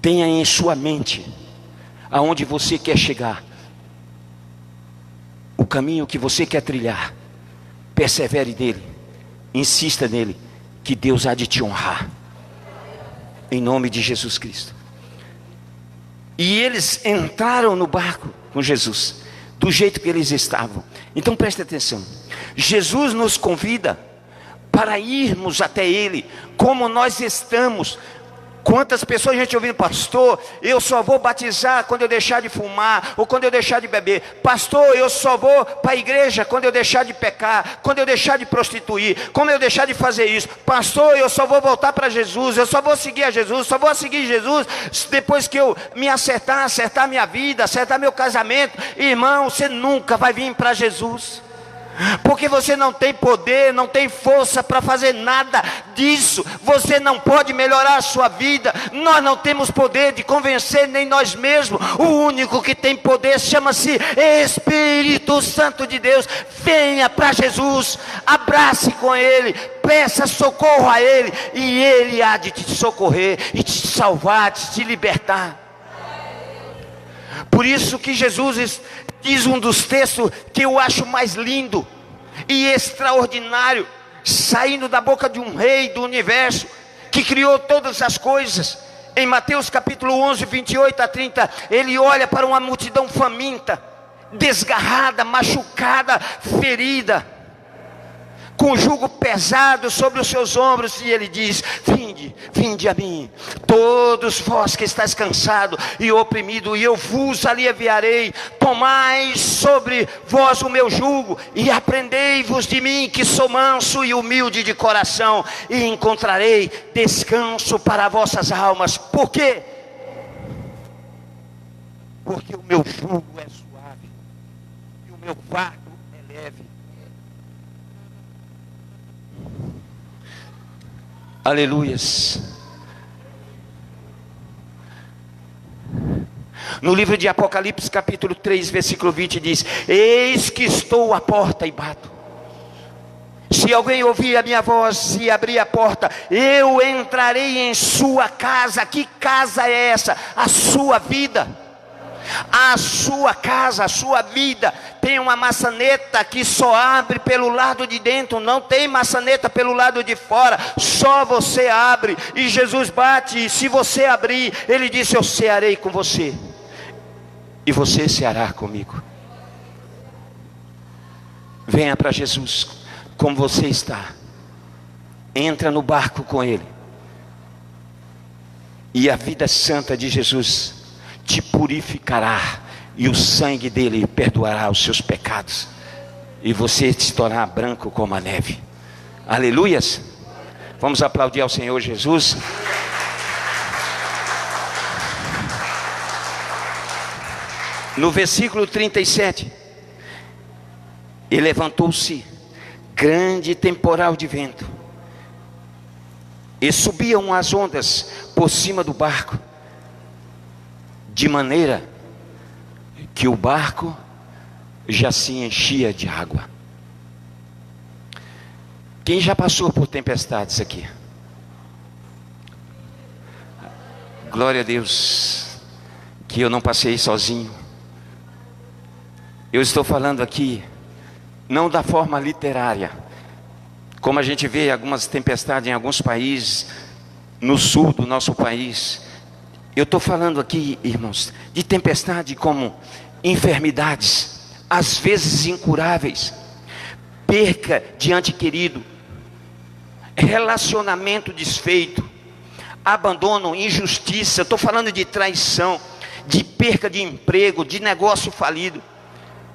Tenha em sua mente aonde você quer chegar, o caminho que você quer trilhar. Persevere nele, insista nele, que Deus há de te honrar. em nome de Jesus Cristo. E eles entraram no barco com Jesus, do jeito que eles estavam. Então preste atenção, Jesus nos convida para irmos até Ele, como nós estamos. Quantas pessoas a gente ouvindo: pastor, eu só vou batizar quando eu deixar de fumar, ou quando eu deixar de beber. Pastor, eu só vou para a igreja quando eu deixar de pecar, quando eu deixar de prostituir, quando eu deixar de fazer isso. Pastor, eu só vou voltar para Jesus, eu só vou seguir a Jesus, só vou seguir Jesus depois que eu me acertar minha vida, acertar meu casamento. Irmão, você nunca vai vir para Jesus, porque você não tem poder, não tem força para fazer nada disso. Você não pode melhorar a sua vida. Nós não temos poder de convencer nem nós mesmos. O único que tem poder chama-se Espírito Santo de Deus. Venha para Jesus, abrace com Ele, peça socorro a Ele, e Ele há de te socorrer e te salvar, de te libertar. Por isso que Jesus diz um dos textos que eu acho mais lindo e extraordinário, saindo da boca de um rei do universo, que criou todas as coisas. Em Mateus capítulo 11, 28 a 30, ele olha para uma multidão faminta, desgarrada, machucada, ferida, com jugo pesado sobre os seus ombros, e ele diz: vinde a mim, todos vós que estáis cansados e oprimidos, e eu vos aliviarei. Tomai sobre vós o meu jugo, e aprendei-vos de mim, que sou manso e humilde de coração, e encontrarei descanso para vossas almas. Por quê? Porque o meu jugo é suave e o meu fardo é leve. Aleluias. No livro de Apocalipse capítulo 3 versículo 20 diz: eis que estou à porta e bato. Se alguém ouvir a minha voz e abrir a porta, eu entrarei em sua casa. Que casa é essa? A sua vida. A sua casa, a sua vida tem uma maçaneta que só abre pelo lado de dentro, não tem maçaneta pelo lado de fora, só você abre. E Jesus bate, e se você abrir, Ele disse: eu cearei com você, e você ceará comigo. Venha para Jesus como você está, entra no barco com Ele, e a vida santa de Jesus te purificará, e o sangue dele perdoará os seus pecados, e você se tornará branco como a neve. Aleluias. Vamos aplaudir ao Senhor Jesus. No versículo 37, e levantou-se grande temporal de vento, e subiam as ondas por cima do barco, de maneira que o barco já se enchia de água. Quem já passou por tempestades aqui? Glória a Deus, que eu não passei sozinho. Eu estou falando aqui, não da forma literária, como a gente vê algumas tempestades em alguns países, no sul do nosso país. Eu estou falando aqui, irmãos, de tempestade como enfermidades, às vezes incuráveis, perca de ente querido, relacionamento desfeito, abandono, injustiça. Eu estou falando de traição, de perca de emprego, de negócio falido.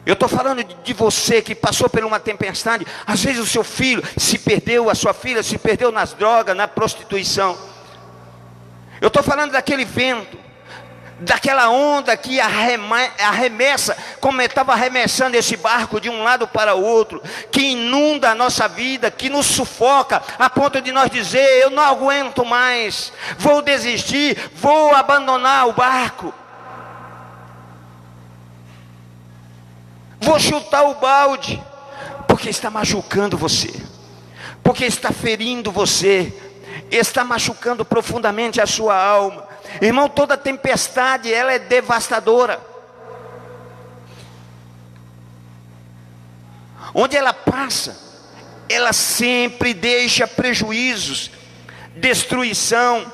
Eu estou falando de você que passou por uma tempestade. Às vezes o seu filho se perdeu, a sua filha se perdeu nas drogas, na prostituição. Eu estou falando daquele vento, daquela onda que arremessa, como estava arremessando esse barco de um lado para o outro, que inunda a nossa vida, que nos sufoca, a ponto de nós dizer: eu não aguento mais, vou desistir, vou abandonar o barco, vou chutar o balde, porque está machucando você, porque está ferindo você, está machucando profundamente a sua alma. Irmão, toda tempestade, ela é devastadora. Onde ela passa, ela sempre deixa prejuízos, destruição.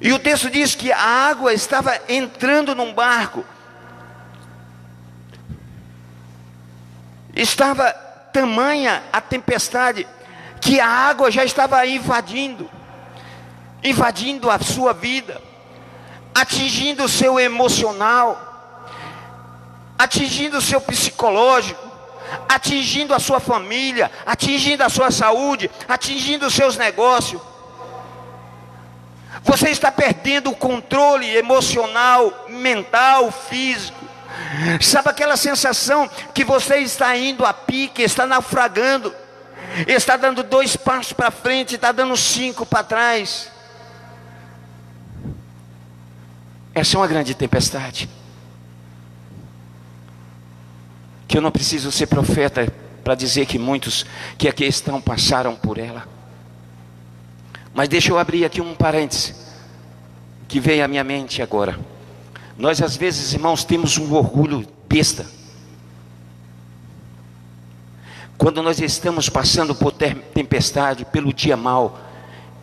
E o texto diz que a água estava entrando num barco. Estava tamanha a tempestade que a água já estava invadindo a sua vida, atingindo o seu emocional, atingindo o seu psicológico, atingindo a sua família, atingindo a sua saúde, atingindo os seus negócios. Você está perdendo o controle emocional, mental, físico. Sabe aquela sensação que você está indo a pique, está naufragando, está dando 2 passos para frente, está dando 5 para trás? Essa é uma grande tempestade, que eu não preciso ser profeta para dizer que muitos que aqui estão passaram por ela. Mas deixa eu abrir aqui um parêntese que veio à minha mente agora. Nós às vezes, irmãos, temos um orgulho besta. Quando nós estamos passando por tempestade, pelo dia mau,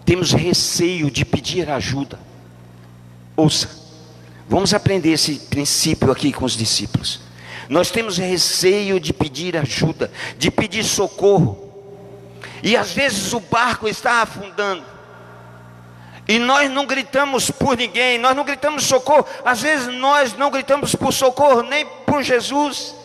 temos receio de pedir ajuda. Ouça, vamos aprender esse princípio aqui com os discípulos. Nós temos receio de pedir ajuda, de pedir socorro. E às vezes o barco está afundando, e nós não gritamos por ninguém, nós não gritamos socorro. Às vezes nós não gritamos por socorro nem por Jesus.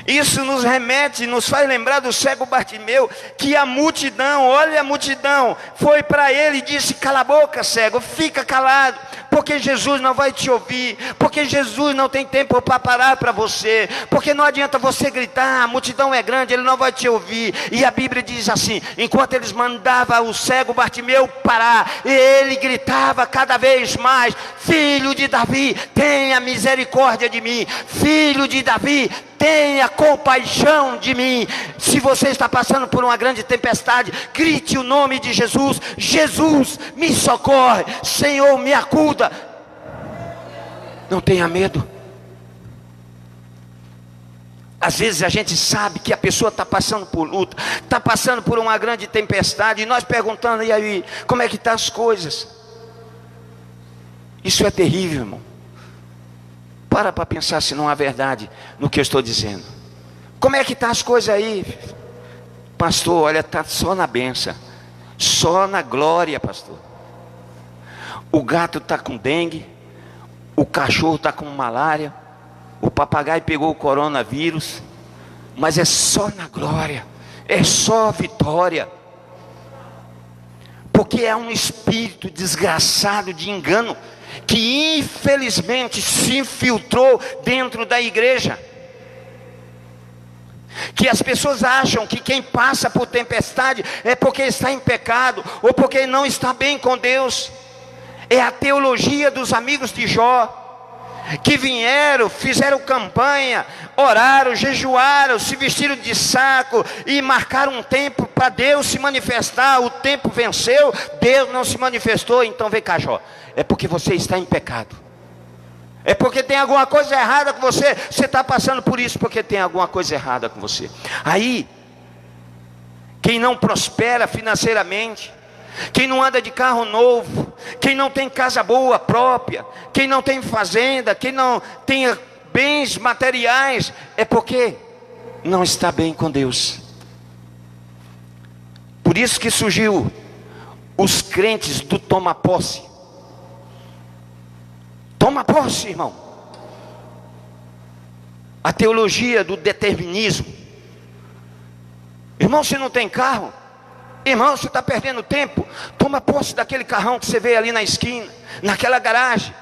Isso nos remete, nos faz lembrar do cego Bartimeu, que a multidão, olha a multidão, foi para ele e disse: cala a boca, cego, fica calado, porque Jesus não vai te ouvir, porque Jesus não tem tempo para parar para você, porque não adianta você gritar, a multidão é grande, ele não vai te ouvir. E a Bíblia diz assim: enquanto eles mandavam o cego Bartimeu parar, ele gritava cada vez mais: filho de Davi, tenha misericórdia de mim, filho de Davi, tenha compaixão de mim. Se você está passando por uma grande tempestade, grite o nome de Jesus: Jesus, me socorre, Senhor, me acuda. Não tenha medo. Às vezes a gente sabe que a pessoa está passando por luta, está passando por uma grande tempestade, e nós perguntando: e aí, como é que estão as coisas? Isso é terrível, irmão. Para pensar se não há verdade no que eu estou dizendo. Como é que estão as coisas aí? Pastor, olha, está só na bênção, só na glória, pastor. O gato está com dengue, o cachorro está com malária, o papagaio pegou o coronavírus, mas é só na glória, é só vitória. Porque é um espírito desgraçado de engano que infelizmente se infiltrou dentro da igreja. Que as pessoas acham que quem passa por tempestade é porque está em pecado, ou porque não está bem com Deus. É a teologia dos amigos de Jó, que vieram, fizeram campanha, oraram, jejuaram, se vestiram de saco e marcaram um tempo para Deus se manifestar. O tempo venceu, Deus não se manifestou. Então vem cá, Jó, é porque você está em pecado, é porque tem alguma coisa errada com você. Você está passando por isso porque tem alguma coisa errada com você. Aí, quem não prospera financeiramente, quem não anda de carro novo, quem não tem casa boa própria, quem não tem fazenda, quem não tem bens materiais, é porque não está bem com Deus. Por isso que surgiu os crentes do toma posse. Toma posse, irmão. A teologia do determinismo. Irmão, você não tem carro? Irmão, você está perdendo tempo? Toma posse daquele carrão que você vê ali na esquina, naquela garagem.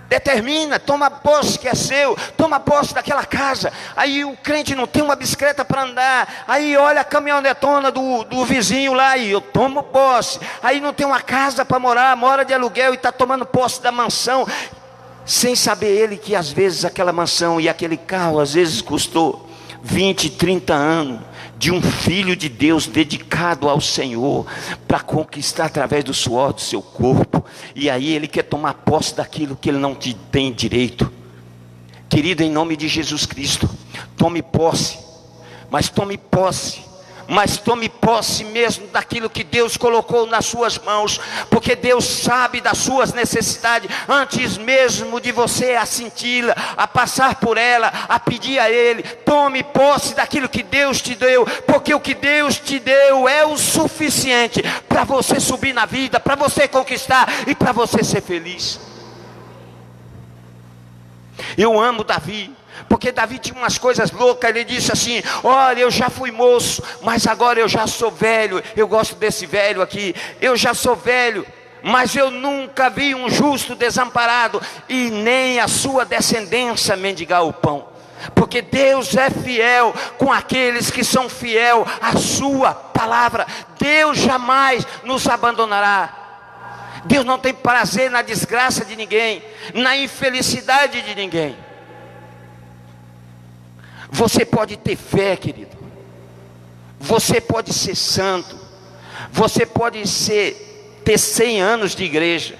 Determina, toma posse que é seu, toma posse daquela casa. Aí o crente não tem uma bicicleta para andar, aí olha a caminhonetona do vizinho lá, e eu tomo posse. Aí não tem uma casa para morar, mora de aluguel e está tomando posse da mansão, sem saber ele que às vezes aquela mansão e aquele carro às vezes custou 20, 30 anos de um filho de Deus dedicado ao Senhor, para conquistar através do suor do seu corpo. E aí ele quer tomar posse daquilo que ele não te tem direito. Querido, em nome de Jesus Cristo, tome posse, mas tome posse mas tome posse mesmo daquilo que Deus colocou nas suas mãos, porque Deus sabe das suas necessidades, antes mesmo de você a senti-la, a passar por ela, a pedir a Ele. Tome posse daquilo que Deus te deu, porque o que Deus te deu é o suficiente para você subir na vida, para você conquistar e para você ser feliz. Eu amo Davi, porque Davi tinha umas coisas loucas. Ele disse assim: olha, eu já fui moço, mas agora eu já sou velho. Eu gosto desse velho aqui. Eu já sou velho, mas eu nunca vi um justo desamparado, e nem a sua descendência mendigar o pão. Porque Deus é fiel com aqueles que são fiel à sua palavra. Deus jamais nos abandonará. Deus não tem prazer na desgraça de ninguém, na infelicidade de ninguém. Você pode ter fé, querido. Você pode ser santo. Você pode ter 100 anos de igreja.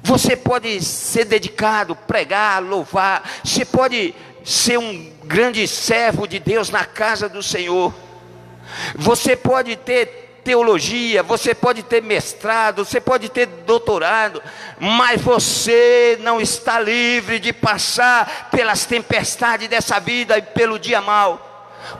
Você pode ser dedicado, pregar, louvar. Você pode ser um grande servo de Deus na casa do Senhor. Você pode ter teologia, você pode ter mestrado, você pode ter doutorado, mas você não está livre de passar pelas tempestades dessa vida e pelo dia mau.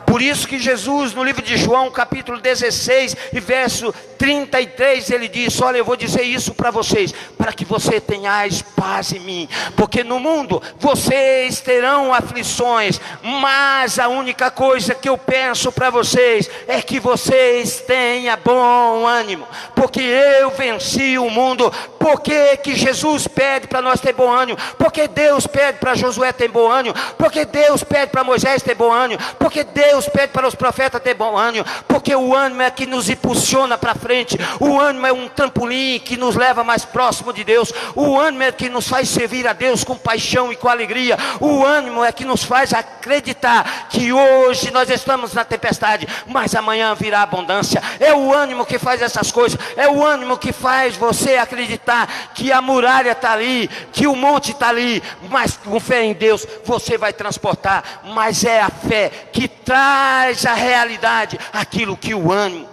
Por isso que Jesus, no livro de João, capítulo 16 e verso 33, ele diz: olha, eu vou dizer isso para vocês, para que você tenhais paz em mim, porque no mundo vocês terão aflições, mas a única coisa que eu peço para vocês é que vocês tenham bom ânimo, porque eu venci o mundo. Por que Jesus pede para nós ter bom ânimo? Porque Deus pede para Josué ter bom ânimo, porque Deus pede para Moisés ter bom ânimo, porque Deus pede para os profetas ter bom ânimo, porque o ânimo é que nos impulsiona para frente. O ânimo é um trampolim que nos leva mais próximo de Deus. O ânimo é que nos faz servir a Deus com paixão e com alegria. O ânimo é que nos faz acreditar que hoje nós estamos na tempestade, mas amanhã virá abundância. É o ânimo que faz essas coisas. É o ânimo que faz você acreditar que a muralha está ali, que o monte está ali, mas com fé em Deus você vai transportar. Mas é a fé que traz à realidade aquilo que o ânimo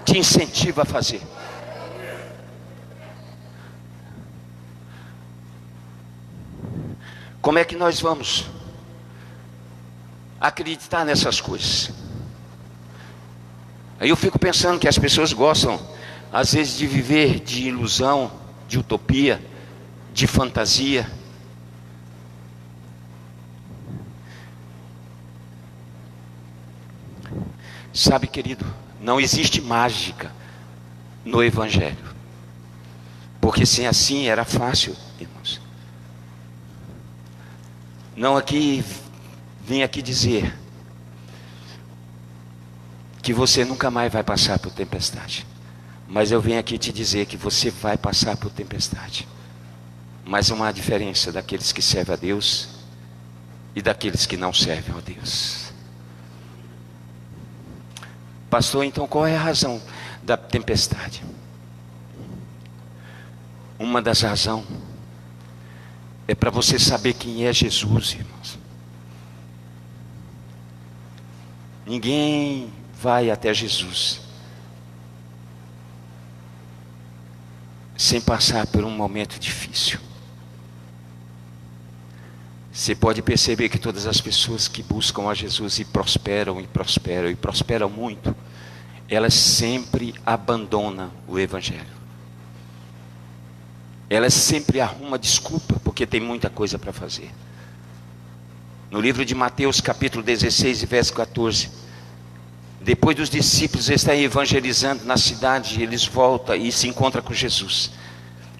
te incentiva a fazer. Como é que nós vamos acreditar nessas coisas? Aí eu fico pensando que as pessoas gostam às vezes de viver de ilusão, de utopia, de fantasia. Sabe, querido, não existe mágica no Evangelho, porque se assim era fácil, irmãos. Não vim aqui dizer que você nunca mais vai passar por tempestade, mas eu venho aqui te dizer que você vai passar por tempestade. Mas uma diferença daqueles que servem a Deus e daqueles que não servem a Deus. Pastor, então qual é a razão da tempestade? Uma das razões é para você saber quem é Jesus, irmãos. Ninguém vai até Jesus sem passar por um momento difícil. Você pode perceber que todas as pessoas que buscam a Jesus e prosperam muito, elas sempre abandonam o Evangelho. Elas sempre arrumam desculpa, porque tem muita coisa para fazer. No livro de Mateus, capítulo 16, verso 14, depois dos discípulos estarem evangelizando na cidade, eles voltam e se encontram com Jesus.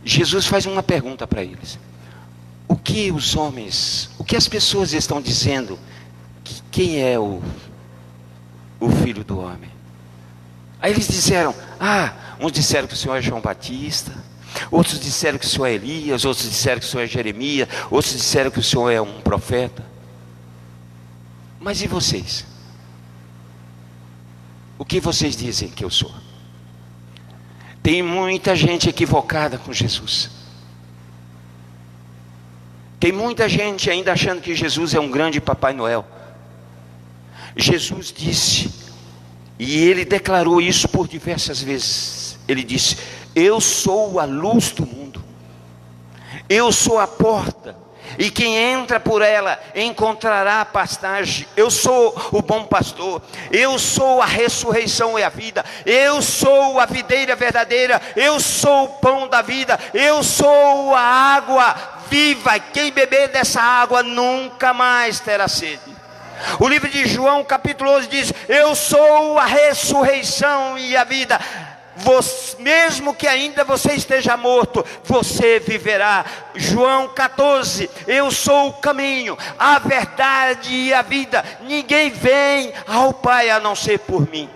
Jesus faz uma pergunta para eles: o que as pessoas estão dizendo que quem é o Filho do Homem? Aí eles disseram: uns disseram que o Senhor é João Batista, outros disseram que o Senhor é Elias, outros disseram que o Senhor é Jeremias, outros disseram que o Senhor é um profeta. Mas e vocês? O que vocês dizem que eu sou? Tem muita gente equivocada com Jesus. Tem muita gente ainda achando que Jesus é um grande Papai Noel. Jesus disse E ele declarou isso por diversas vezes. Ele disse: eu sou a luz do mundo, eu sou a porta, e quem entra por ela encontrará pastagem. Eu sou o bom pastor, eu sou a ressurreição e a vida, eu sou a videira verdadeira, eu sou o pão da vida, eu sou a água viva. Quem beber dessa água nunca mais terá sede. O livro de João capítulo 11 diz: eu sou a ressurreição e a vida. Mesmo que ainda você esteja morto, você viverá. João 14: eu sou o caminho, a verdade e a vida. Ninguém vem ao Pai a não ser por mim.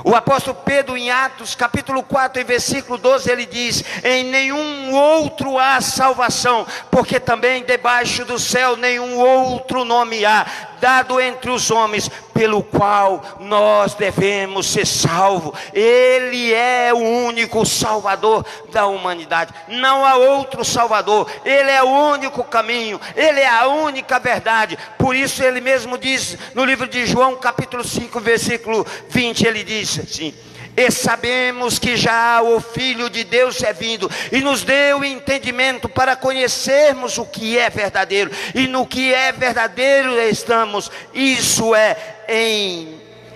O apóstolo Pedro, em Atos capítulo 4 e versículo 12, ele diz: em nenhum outro há salvação, porque também debaixo do céu nenhum outro nome há dado entre os homens, pelo qual nós devemos ser salvos. Ele é o único Salvador da humanidade, não há outro Salvador. Ele é o único caminho, Ele é a única verdade. Por isso ele mesmo diz no livro de João capítulo 5 versículo 20, ele diz assim: e sabemos que já o Filho de Deus é vindo e nos deu entendimento para conhecermos o que é verdadeiro, e no que é verdadeiro estamos, isso é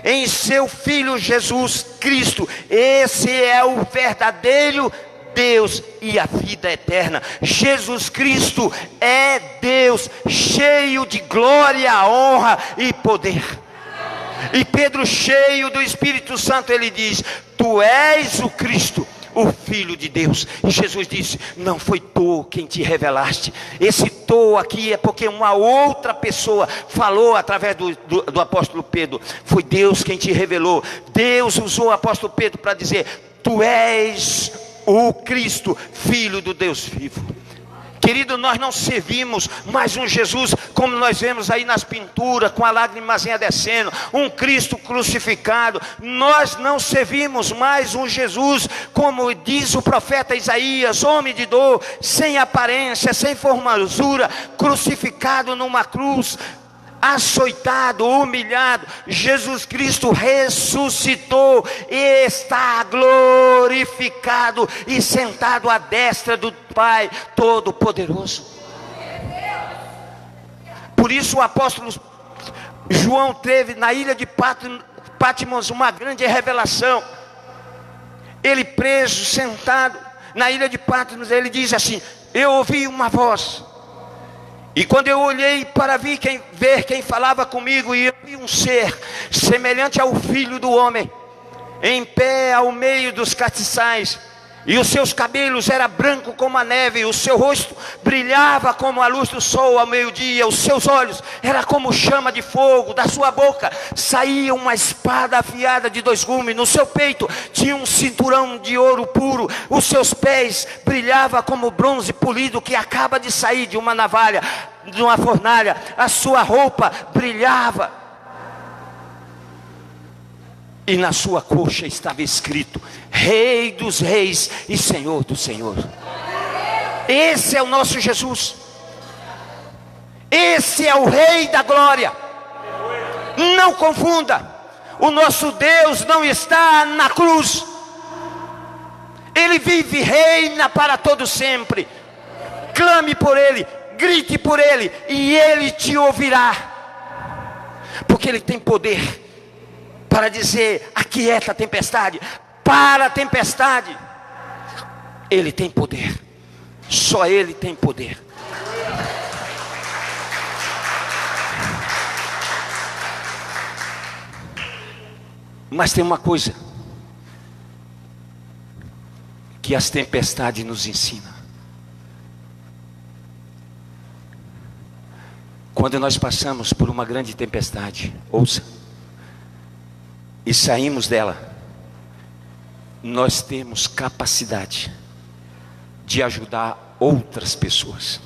em seu Filho Jesus Cristo. Esse é o verdadeiro Deus e a vida eterna. Jesus Cristo é Deus, cheio de glória, honra e poder. E Pedro, cheio do Espírito Santo, ele diz: tu és o Cristo, o Filho de Deus. E Jesus disse: não foi tu quem te revelaste. Esse tu aqui é porque uma outra pessoa falou através do apóstolo Pedro. Foi Deus quem te revelou. Deus usou o apóstolo Pedro para dizer: tu és o Cristo, Filho do Deus vivo. Querido, nós não servimos mais um Jesus como nós vemos aí nas pinturas, com a lágrimazinha descendo, um Cristo crucificado. Nós não servimos mais um Jesus, como diz o profeta Isaías, homem de dor, sem aparência, sem formosura, crucificado numa cruz, açoitado, humilhado. Jesus Cristo ressuscitou e está glorificado e sentado à destra do Pai Todo-Poderoso. Por isso o apóstolo João teve na ilha de Patmos uma grande revelação. Ele preso, sentado na ilha de Patmos, ele diz assim: eu ouvi uma voz, e quando eu olhei para ver quem falava comigo, e eu vi um ser semelhante ao Filho do Homem, em pé ao meio dos castiçais, e os seus cabelos eram brancos como a neve, o seu rosto brilhava como a luz do sol ao meio-dia, os seus olhos eram como chama de fogo, da sua boca saía uma espada afiada de 2 gumes, no seu peito tinha um cinturão de ouro puro, os seus pés brilhavam como bronze polido que acaba de sair de uma navalha, de uma fornalha, a sua roupa brilhava, e na sua coxa estava escrito: Rei dos Reis e Senhor dos Senhores. Esse é o nosso Jesus, esse é o Rei da Glória. Não confunda, o nosso Deus não está na cruz, Ele vive e reina para todo sempre. Clame por Ele, grite por Ele, e Ele te ouvirá, porque Ele tem poder para dizer: aquieta a tempestade, para a tempestade. Ele tem poder, só Ele tem poder. Mas tem uma coisa que as tempestades nos ensinam. Quando nós passamos por uma grande tempestade, ouça, e saímos dela, nós temos capacidade de ajudar outras pessoas.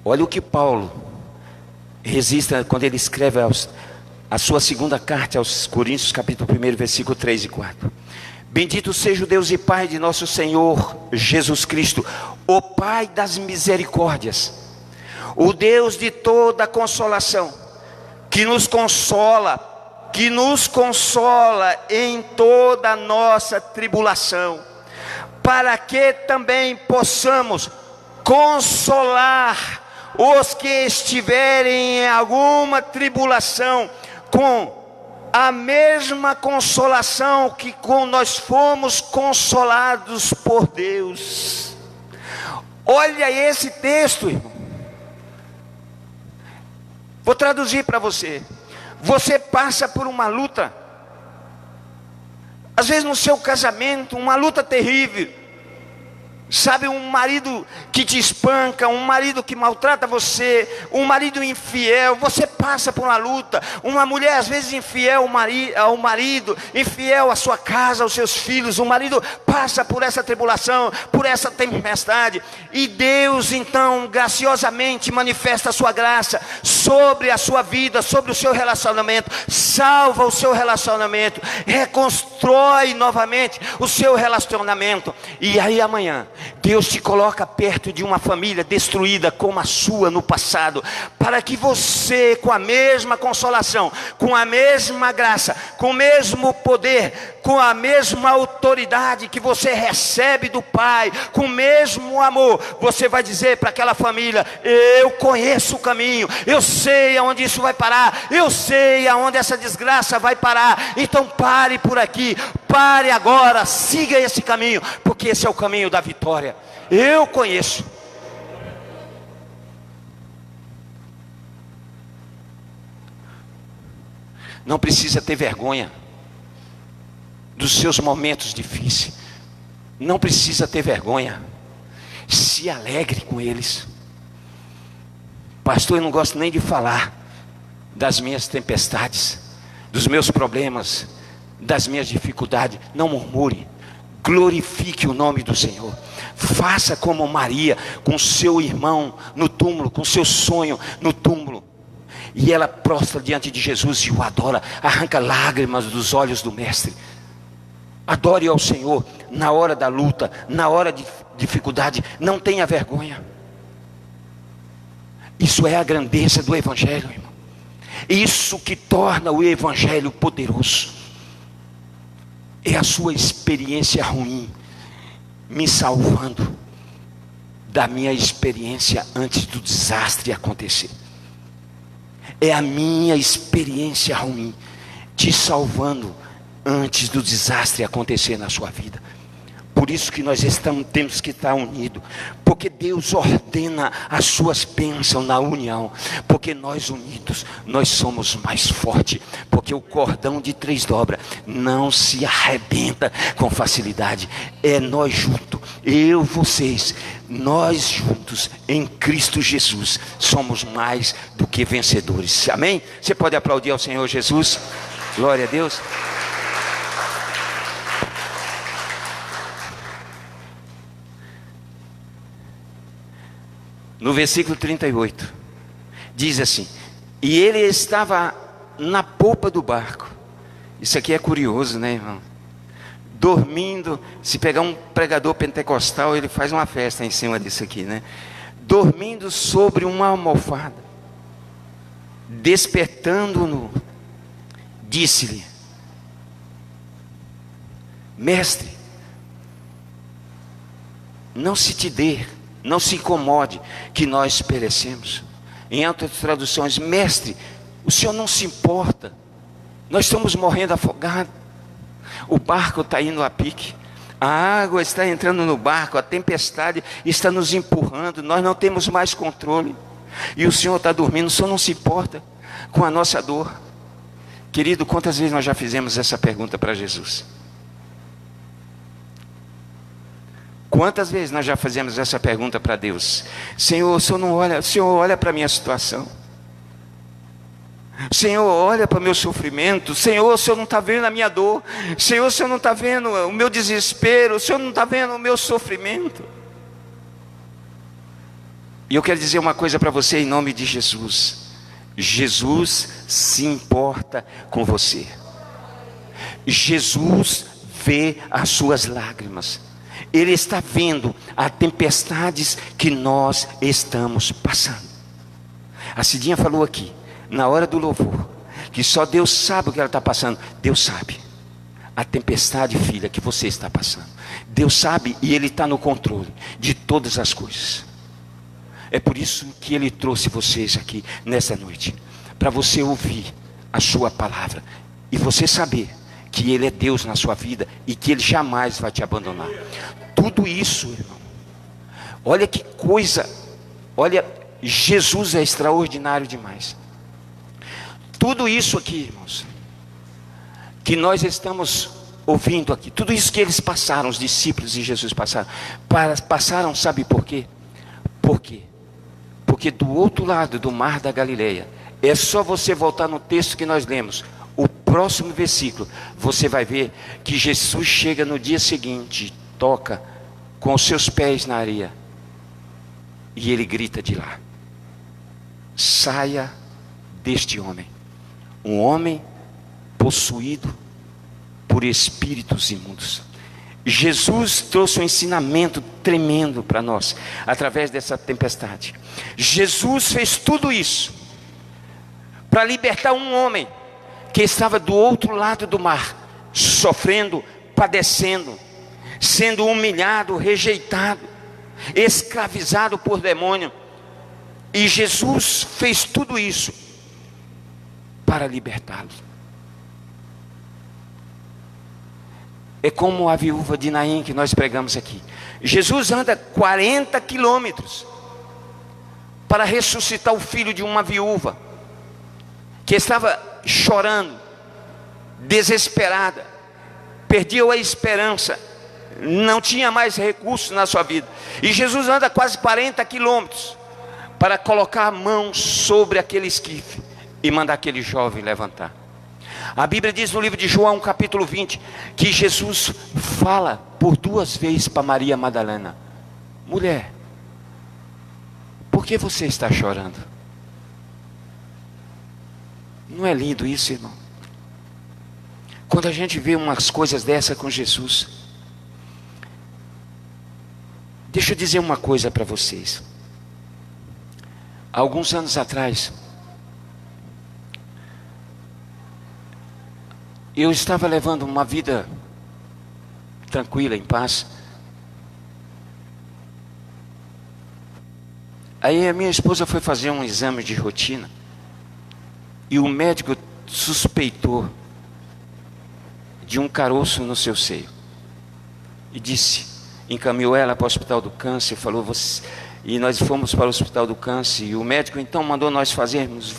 Olha o que Paulo registra quando ele escreve a sua segunda carta aos Coríntios, capítulo 1, versículo 3 e 4. Bendito seja o Deus e Pai de nosso Senhor Jesus Cristo, o Pai das misericórdias, o Deus de toda consolação, que nos consola que nos consola em toda a nossa tribulação, para que também possamos consolar os que estiverem em alguma tribulação, com a mesma consolação que com nós fomos consolados por Deus. Olha esse texto, irmão. Vou traduzir para você. Você passa por uma luta, às vezes no seu casamento, uma luta terrível. Sabe, um marido que te espanca, um marido que maltrata você, um marido infiel. Você passa por uma luta. Uma mulher às vezes infiel ao marido, infiel à sua casa, aos seus filhos. O marido passa por essa tribulação, por essa tempestade, e Deus então graciosamente manifesta a sua graça sobre a sua vida, sobre o seu relacionamento. Salva o seu relacionamento, reconstrói novamente o seu relacionamento. E aí amanhã Deus te coloca perto de uma família destruída como a sua no passado, para que você, com a mesma consolação, com a mesma graça, com o mesmo poder, com a mesma autoridade que você recebe do Pai, com o mesmo amor, você vai dizer para aquela família: eu conheço o caminho, eu sei aonde isso vai parar, eu sei aonde essa desgraça vai parar. Então pare por aqui, pare agora, siga esse caminho, porque esse é o caminho da vitória. Eu conheço. Não precisa ter vergonha dos seus momentos difíceis. Não precisa ter vergonha. Se alegre com eles. Pastor, eu não gosto nem de falar das minhas tempestades, dos meus problemas, das minhas dificuldades. Não murmure. Glorifique o nome do Senhor. Faça como Maria, com seu irmão no túmulo, com seu sonho no túmulo. E ela prostra diante de Jesus e o adora, arranca lágrimas dos olhos do mestre. Adore ao Senhor na hora da luta, na hora de dificuldade. Não tenha vergonha. Isso é a grandeza do Evangelho, irmão. Isso que torna o Evangelho poderoso. É a sua experiência ruim me salvando da minha experiência antes do desastre acontecer. É a minha experiência ruim te salvando antes do desastre acontecer na sua vida. Por isso que nós temos que estar unidos, porque Deus ordena as suas bênçãos na união, porque nós unidos, nós somos mais fortes, porque o cordão de 3 dobras não se arrebenta com facilidade. É nós juntos, eu, vocês, nós juntos em Cristo Jesus somos mais do que vencedores. Amém? Você pode aplaudir ao Senhor Jesus? Glória a Deus. No versículo 38, diz assim: e ele estava na popa do barco. Isso aqui é curioso, né, irmão? Dormindo. Se pegar um pregador pentecostal, ele faz uma festa em cima disso aqui, né? Dormindo sobre uma almofada. Despertando-no, disse-lhe: mestre, não se te dê, não se incomode que nós perecemos. Em outras traduções: mestre, o senhor não se importa, nós estamos morrendo afogados, o barco está indo a pique, a água está entrando no barco, a tempestade está nos empurrando, nós não temos mais controle, e o senhor está dormindo, o senhor não se importa com a nossa dor. Querido, quantas vezes nós já fizemos essa pergunta para Jesus? Quantas vezes nós já fazemos essa pergunta para Deus? Senhor, o Senhor não olha, o Senhor olha para a minha situação. Senhor, olha para o meu sofrimento. Senhor, o Senhor não está vendo a minha dor. Senhor, o Senhor não está vendo o meu desespero. O Senhor não está vendo o meu sofrimento. E eu quero dizer uma coisa para você em nome de Jesus. Jesus se importa com você. Jesus vê as suas lágrimas. Ele está vendo as tempestades que nós estamos passando. A Cidinha falou aqui, na hora do louvor, que só Deus sabe o que ela está passando. Deus sabe a tempestade, filha, que você está passando. Deus sabe, e Ele está no controle de todas as coisas. É por isso que Ele trouxe vocês aqui nessa noite, para você ouvir a sua palavra e você saber que Ele é Deus na sua vida e que Ele jamais vai te abandonar. Tudo isso, irmão, olha que coisa, olha, Jesus é extraordinário demais. Tudo isso aqui, irmãos, que nós estamos ouvindo aqui, tudo isso que eles passaram, os discípulos de Jesus passaram, sabe por quê? Por quê? Porque do outro lado do mar da Galileia, é só você voltar no texto que nós lemos, o próximo versículo, você vai ver que Jesus chega no dia seguinte, toca com os seus pés na areia, e ele grita de lá: saia deste homem, um homem possuído por espíritos imundos. Jesus trouxe um ensinamento tremendo para nós, através dessa tempestade. Jesus fez tudo isso para libertar um homem que estava do outro lado do mar, sofrendo, padecendo, sendo humilhado, rejeitado, escravizado por demônio. E Jesus fez tudo isso para libertá-lo. É como a viúva de Naim que nós pregamos aqui. Jesus anda 40 quilômetros para ressuscitar o filho de uma viúva que estava chorando, desesperada, perdeu a esperança, não tinha mais recursos na sua vida. E Jesus anda quase 40 quilômetros para colocar a mão sobre aquele esquife e mandar aquele jovem levantar. A Bíblia diz no livro de João, capítulo 20, que Jesus fala por 2 vezes para Maria Madalena: mulher, por que você está chorando? Não é lindo isso, irmão? Quando a gente vê umas coisas dessa com Jesus. Deixa eu dizer uma coisa para vocês. Há alguns anos atrás, eu estava levando uma vida tranquila, em paz. Aí a minha esposa foi fazer um exame de rotina, e o médico suspeitou de um caroço no seu seio. E encaminhou ela para o Hospital do Câncer, falou, e nós fomos para o Hospital do Câncer, e o médico então mandou nós fazermos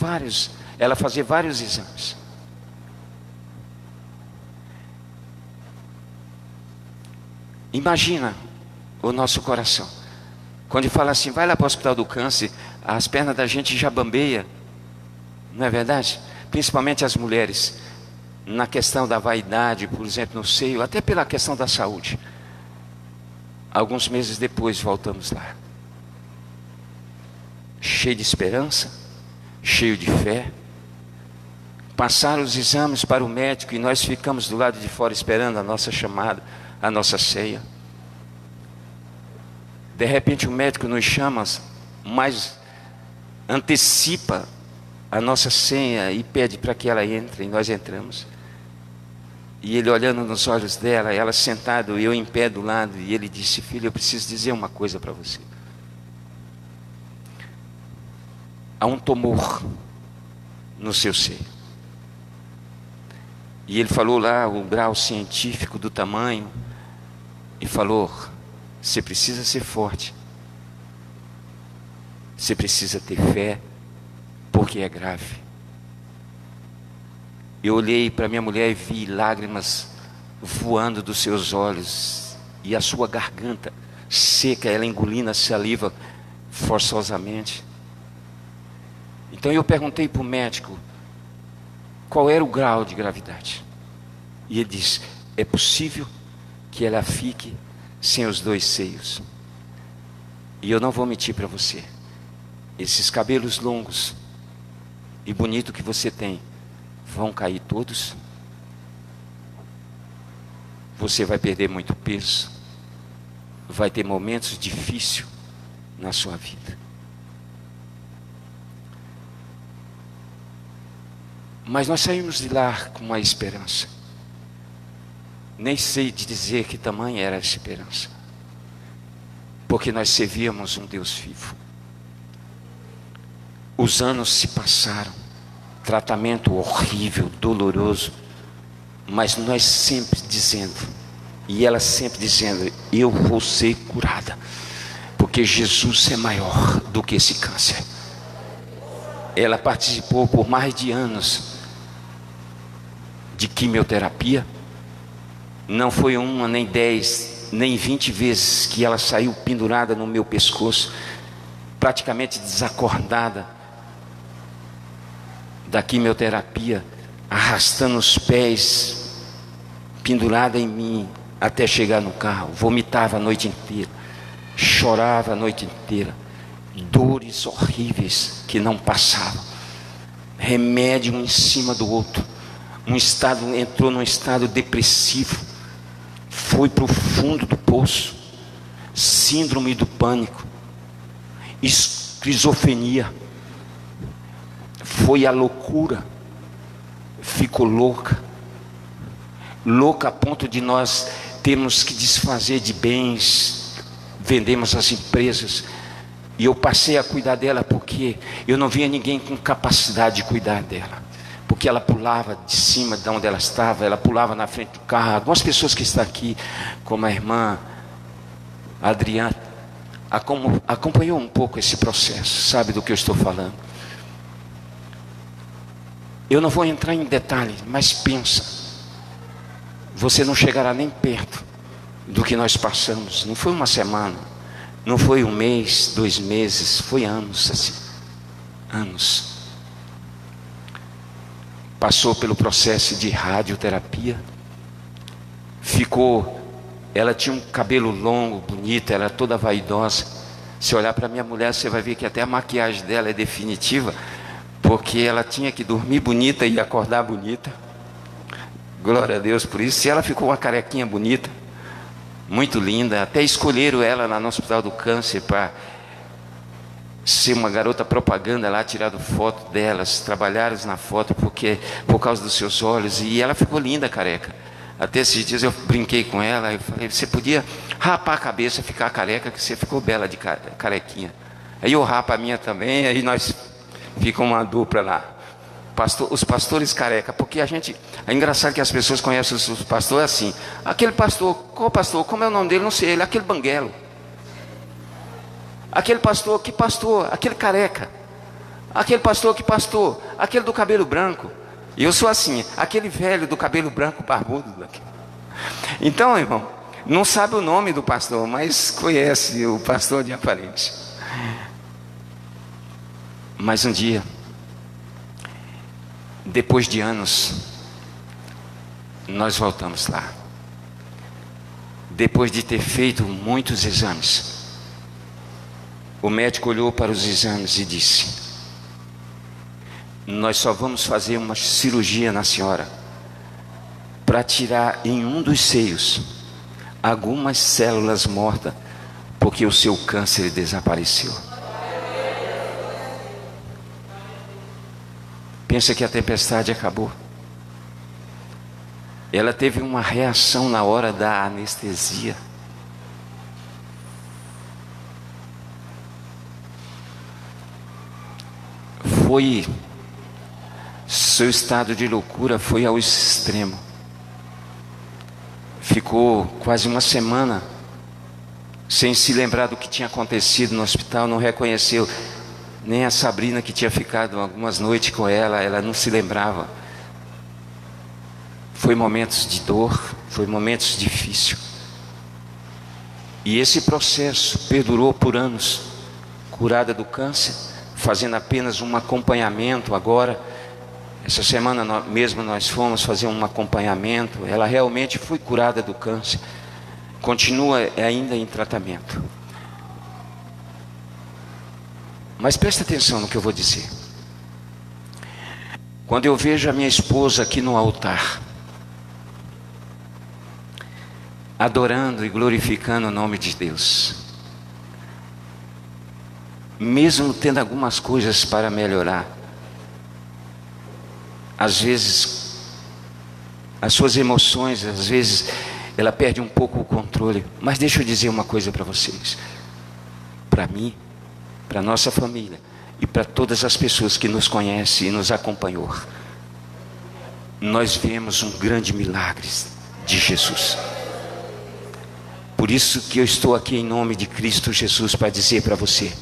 ela fazer vários exames. Imagina o nosso coração, quando ele fala assim, vai lá para o Hospital do Câncer, as pernas da gente já bambeia, não é verdade? Principalmente as mulheres, na questão da vaidade, por exemplo, no seio, até pela questão da saúde. Alguns meses depois voltamos lá, cheio de esperança, cheio de fé. Passaram os exames para o médico e nós ficamos do lado de fora esperando a nossa chamada, a nossa ceia. De repente o médico nos chama, mas antecipa a nossa ceia e pede para que ela entre, e nós entramos. E ele olhando nos olhos dela, ela sentada e eu em pé do lado, e ele disse: filho, eu preciso dizer uma coisa para você. Há um tumor no seu seio. E ele falou lá o grau científico do tamanho, e falou: você precisa ser forte, você precisa ter fé, porque é grave. Eu olhei para minha mulher e vi lágrimas voando dos seus olhos, e a sua garganta seca, ela engolindo a saliva forçosamente. Então eu perguntei para o médico qual era o grau de gravidade, e ele disse: é possível que ela fique sem os 2 seios. E eu não vou mentir para você, esses cabelos longos e bonito que você tem vão cair todos. Você vai perder muito peso, vai ter momentos difíceis na sua vida. Mas nós saímos de lá com uma esperança. Nem sei de dizer que tamanho era a esperança, porque nós servíamos um Deus vivo. Os anos se passaram, tratamento horrível, doloroso, mas nós sempre dizendo, e ela sempre dizendo: eu vou ser curada, porque Jesus é maior do que esse câncer. Ela participou por mais de anos de quimioterapia. Não foi uma, nem 10, nem 20 vezes que ela saiu pendurada no meu pescoço, praticamente desacordada da quimioterapia, arrastando os pés, pendurada em mim, até chegar no carro. Vomitava a noite inteira, chorava a noite inteira, dores horríveis que não passavam, remédio um em cima do outro, entrou num estado depressivo, foi para o fundo do poço, síndrome do pânico, esquizofrenia, foi a loucura, ficou louca a ponto de nós termos que desfazer de bens, vendemos as empresas, e eu passei a cuidar dela, porque eu não via ninguém com capacidade de cuidar dela, porque ela pulava de cima de onde ela estava, ela pulava na frente do carro. Algumas pessoas que estão aqui, como a irmã Adriana, acompanhou um pouco esse processo, sabe do que eu estou falando. Eu não vou entrar em detalhes, mas pensa, você não chegará nem perto do que nós passamos. Não foi uma semana, não foi um mês, 2 meses, foi anos assim, anos. Passou pelo processo de radioterapia, ela tinha um cabelo longo, bonito, ela era toda vaidosa. Se olhar para minha mulher, você vai ver que até a maquiagem dela é definitiva, porque ela tinha que dormir bonita e acordar bonita. Glória a Deus por isso. E ela ficou uma carequinha bonita, muito linda. Até escolheram ela lá no Hospital do Câncer para ser uma garota propaganda lá, tiraram foto delas, trabalharam na foto por causa dos seus olhos, e ela ficou linda, careca. Até esses dias eu brinquei com ela, eu falei: você podia rapar a cabeça, ficar careca, que você ficou bela de carequinha. Aí eu rapo a minha também, aí nós ficamos uma dupla lá. Os pastores careca, porque é engraçado que as pessoas conhecem os pastores assim. Aquele pastor, qual pastor? Como é o nome dele? Não sei, ele é aquele banguelo. Aquele pastor, que pastor? Aquele careca. Aquele pastor, que pastor? Aquele do cabelo branco. E eu sou assim, aquele velho do cabelo branco barbudo daqui. Então, irmão, não sabe o nome do pastor, mas conhece o pastor de aparência. Mas um dia, depois de anos, nós voltamos lá. Depois de ter feito muitos exames, o médico olhou para os exames e disse: nós só vamos fazer uma cirurgia na senhora para tirar em um dos seios algumas células mortas, porque o seu câncer desapareceu. Pensa que a tempestade acabou. Ela teve uma reação na hora da anestesia. Seu estado de loucura foi ao extremo. Ficou quase uma semana sem se lembrar do que tinha acontecido no hospital, não reconheceu nem a Sabrina, que tinha ficado algumas noites com ela não se lembrava. Foi momentos de dor, foi momentos difíceis. E esse processo perdurou por anos. Curada do câncer, fazendo apenas um acompanhamento agora. Essa semana mesmo nós fomos fazer um acompanhamento. Ela realmente foi curada do câncer. Continua ainda em tratamento. Mas presta atenção no que eu vou dizer. Quando eu vejo a minha esposa aqui no altar, adorando e glorificando o nome de Deus, mesmo tendo algumas coisas para melhorar, às vezes, as suas emoções, às vezes, ela perde um pouco o controle. Mas deixa eu dizer uma coisa para vocês. Para mim, para nossa família e para todas as pessoas que nos conhecem e nos acompanhou, nós vemos um grande milagre de Jesus. Por isso que eu estou aqui em nome de Cristo Jesus para dizer para você: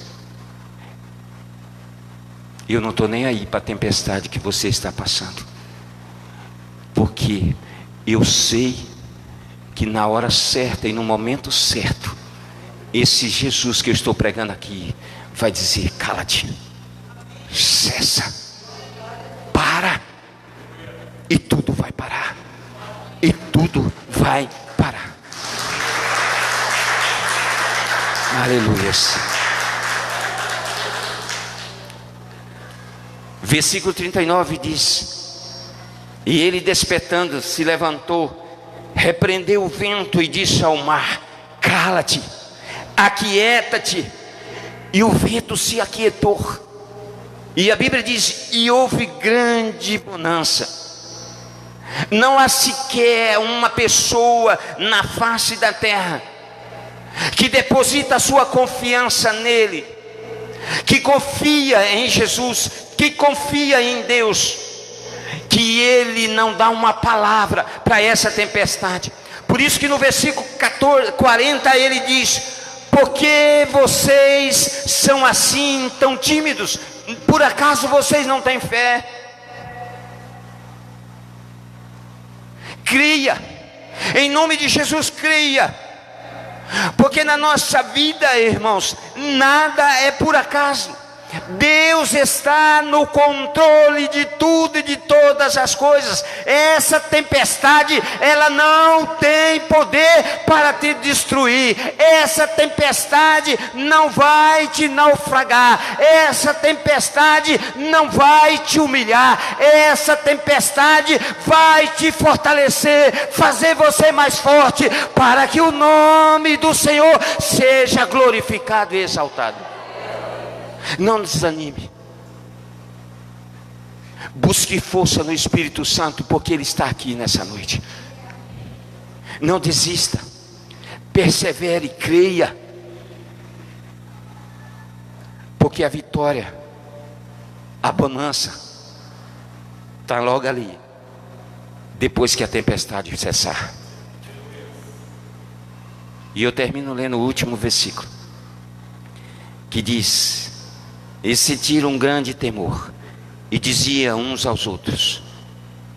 eu não estou nem aí para a tempestade que você está passando, porque eu sei que na hora certa e no momento certo, esse Jesus que eu estou pregando aqui vai dizer: cala-te, cessa, para, e tudo vai parar, e tudo vai parar. Aleluia. Versículo 39 diz: e ele, despertando, se levantou, repreendeu o vento e disse ao mar: cala-te, aquieta-te. E o vento se aquietou. E a Bíblia diz: e houve grande bonança. Não há sequer uma pessoa na face da terra que deposita a sua confiança nele, que confia em Jesus, que confia em Deus, que ele não dá uma palavra para essa tempestade. Por isso que no versículo 40 ele diz: porque vocês são assim tão tímidos? Por acaso vocês não têm fé? Cria, em nome de Jesus, cria. Porque na nossa vida, irmãos, nada é por acaso. Deus está no controle de tudo e de todas as coisas. Essa tempestade, ela não tem poder para te destruir. Essa tempestade não vai te naufragar. Essa tempestade não vai te humilhar. Essa tempestade vai te fortalecer, fazer você mais forte, para que o nome do Senhor seja glorificado e exaltado. Não desanime. Busque força no Espírito Santo, porque Ele está aqui nessa noite. Não desista. Persevere, creia. Porque a vitória, a bonança, está logo ali, depois que a tempestade cessar. E eu termino lendo o último versículo, que diz: e sentiram um grande temor, e diziam uns aos outros: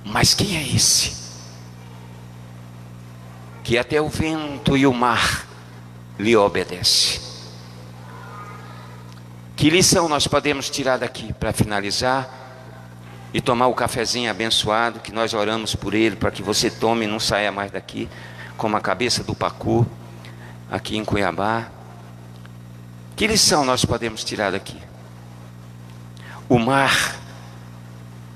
mas quem é esse, que até o vento e o mar lhe obedecem? Que lição nós podemos tirar daqui para finalizar e tomar o cafezinho abençoado, que nós oramos por ele, para que você tome e não saia mais daqui como a cabeça do pacu aqui em Cuiabá? Que lição nós podemos tirar daqui? O mar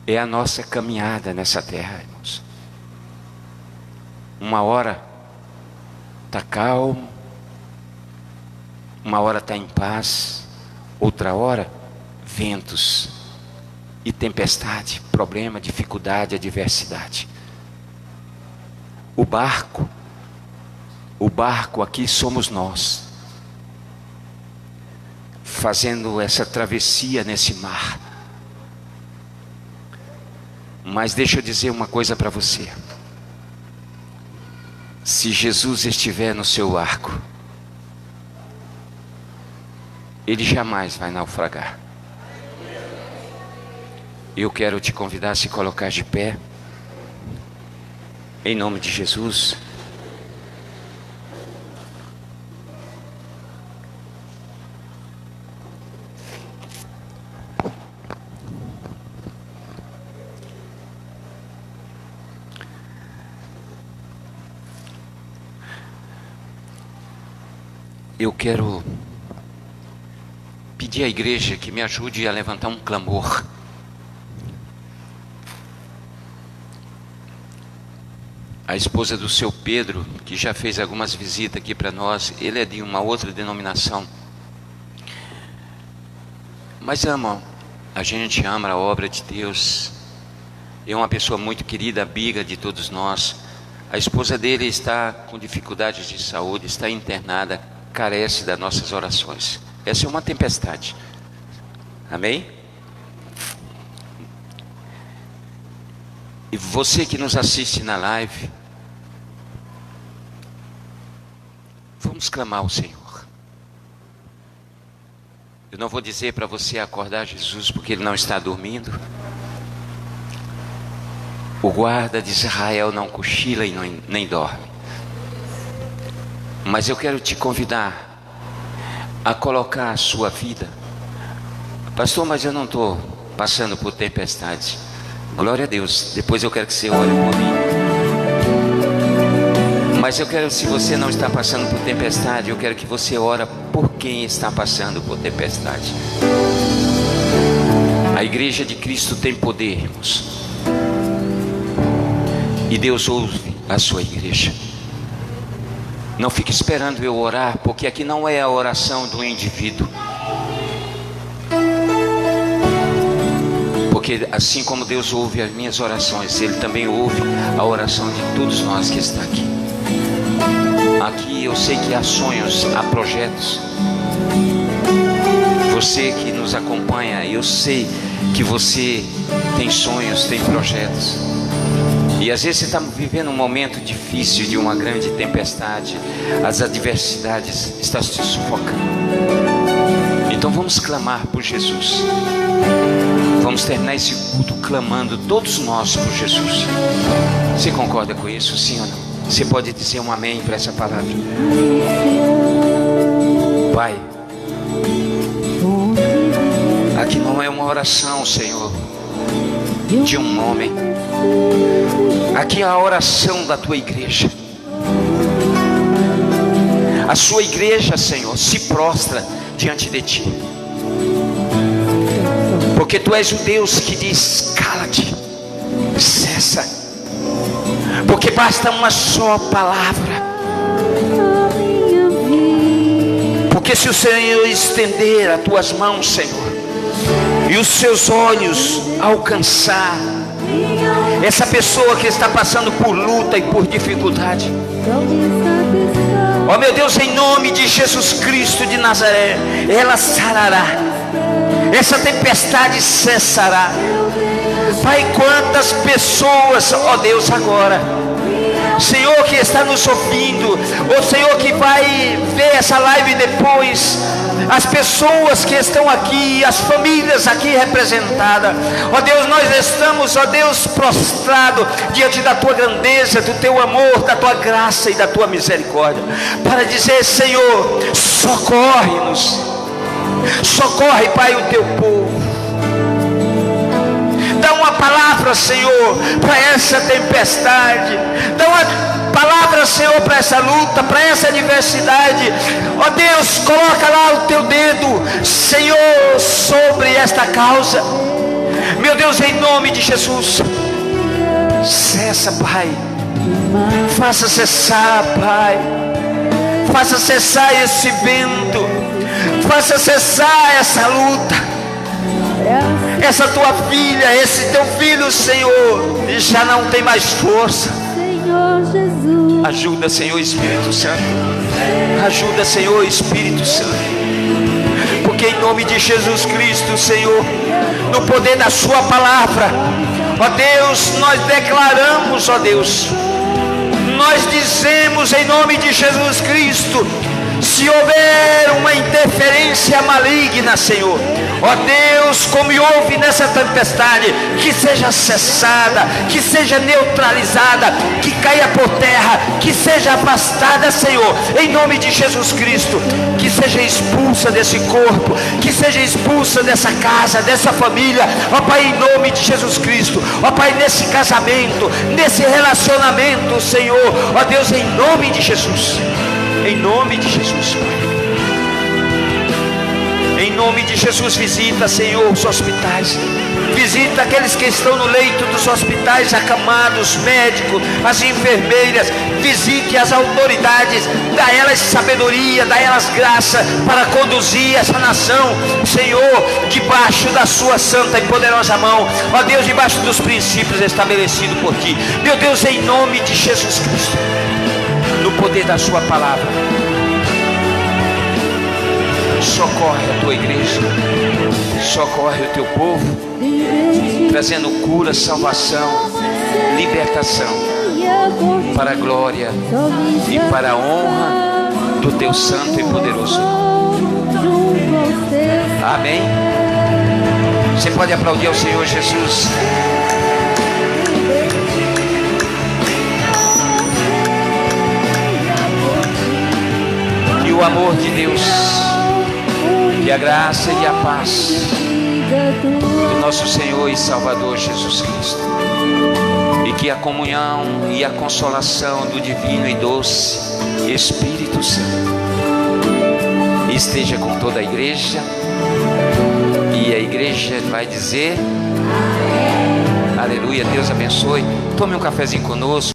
é a nossa caminhada nessa terra, irmãos. Uma hora está calmo, uma hora está em paz, outra hora ventos e tempestade, problema, dificuldade, adversidade. O barco aqui somos nós, fazendo essa travessia nesse mar. Mas deixa eu dizer uma coisa para você: se Jesus estiver no seu barco, ele jamais vai naufragar. Eu quero te convidar a se colocar de pé, em nome de Jesus. Eu quero pedir à igreja que me ajude a levantar um clamor. A esposa do seu Pedro, que já fez algumas visitas aqui para nós, ele é de uma outra denominação, mas a gente ama a obra de Deus. é uma pessoa muito querida, amiga de todos nós. A esposa dele está com dificuldades de saúde, está internada, carece das nossas orações. Essa é uma tempestade. Amém? E você que nos assiste na live, vamos clamar ao Senhor. Eu não vou dizer para você acordar Jesus, porque Ele não está dormindo. O guarda de Israel não cochila e nem dorme. Mas eu quero te convidar a colocar a sua vida. Pastor, mas eu não estou passando por tempestade. Glória a Deus. Depois eu quero que você ore por mim. Mas eu quero, se você não está passando por tempestade, eu quero que você ore por quem está passando por tempestade. A igreja de Cristo tem poder, irmãos. E Deus ouve a sua igreja. Não fique esperando eu orar, porque aqui não é a oração do indivíduo. Porque assim como Deus ouve as minhas orações, Ele também ouve a oração de todos nós que está aqui. Aqui eu sei que há sonhos, há projetos. Você que nos acompanha, eu sei que você tem sonhos, tem projetos. E às vezes você está vivendo um momento difícil, de uma grande tempestade. As adversidades estão te sufocando. Então vamos clamar por Jesus. Vamos terminar esse culto clamando, todos nós, por Jesus. Você concorda com isso, sim ou não? Você pode dizer um amém para essa palavra? Pai, aqui não é uma oração, Senhor, de um homem. Aqui é a oração da tua igreja. A sua igreja, Senhor, se prostra diante de ti, porque tu és o Deus que diz: cala-te, cessa, porque basta uma só palavra. Porque se o Senhor estender as tuas mãos, Senhor, e os seus olhos alcançar essa pessoa que está passando por luta e por dificuldade, ó meu Deus, em nome de Jesus Cristo de Nazaré, ela sarará, essa tempestade cessará. Pai, quantas pessoas, ó Deus, agora, Senhor, que está nos ouvindo, ou Senhor, que vai ver essa live depois, as pessoas que estão aqui, as famílias aqui representadas, ó Deus, nós estamos, ó Deus, prostrados diante da tua grandeza, do teu amor, da tua graça e da tua misericórdia, para dizer: Senhor, socorre-nos, socorre, Pai, o teu povo. Dá uma palavra, Senhor, para essa tempestade. Dá uma palavra, Senhor, para essa luta, para essa adversidade. Ó Deus, coloca lá o teu dedo, Senhor, sobre esta causa. Meu Deus, em nome de Jesus, cessa, Pai. Faça cessar, Pai. Faça cessar esse vento. Faça cessar essa luta. Essa tua filha, esse teu filho, Senhor, já não tem mais força. Senhor Jesus. Ajuda, Senhor Espírito Santo. Ajuda, Senhor Espírito Santo. Porque em nome de Jesus Cristo, Senhor, no poder da sua palavra, ó Deus, nós declaramos, ó Deus, nós dizemos em nome de Jesus Cristo: se houver uma interferência maligna, Senhor, ó Deus, como houve nessa tempestade, que seja cessada, que seja neutralizada, que caia por terra, que seja afastada, Senhor, em nome de Jesus Cristo, que seja expulsa desse corpo, que seja expulsa dessa casa, dessa família, ó Pai, em nome de Jesus Cristo, ó Pai, nesse casamento, nesse relacionamento, Senhor, ó Deus, em nome de Jesus. Em nome de Jesus, Pai. Em nome de Jesus, visita, Senhor, os hospitais. Visita aqueles que estão no leito dos hospitais, acamados, médicos, as enfermeiras. Visite as autoridades, dá a elas sabedoria, dá a elas graça para conduzir essa nação, Senhor, debaixo da sua santa e poderosa mão. Ó Deus, debaixo dos princípios estabelecidos por Ti. Meu Deus, em nome de Jesus Cristo, no poder da sua palavra, socorre a Tua igreja, socorre o Teu povo, trazendo cura, salvação, libertação, para a glória e para a honra do Teu santo e poderoso nome. Amém. Você pode aplaudir ao Senhor Jesus. E o amor de Deus, e a graça e a paz do nosso Senhor e Salvador Jesus Cristo, e que a comunhão e a consolação do divino e doce Espírito Santo esteja com toda a igreja. E a igreja vai dizer: aleluia. Deus abençoe. Tome um cafezinho conosco.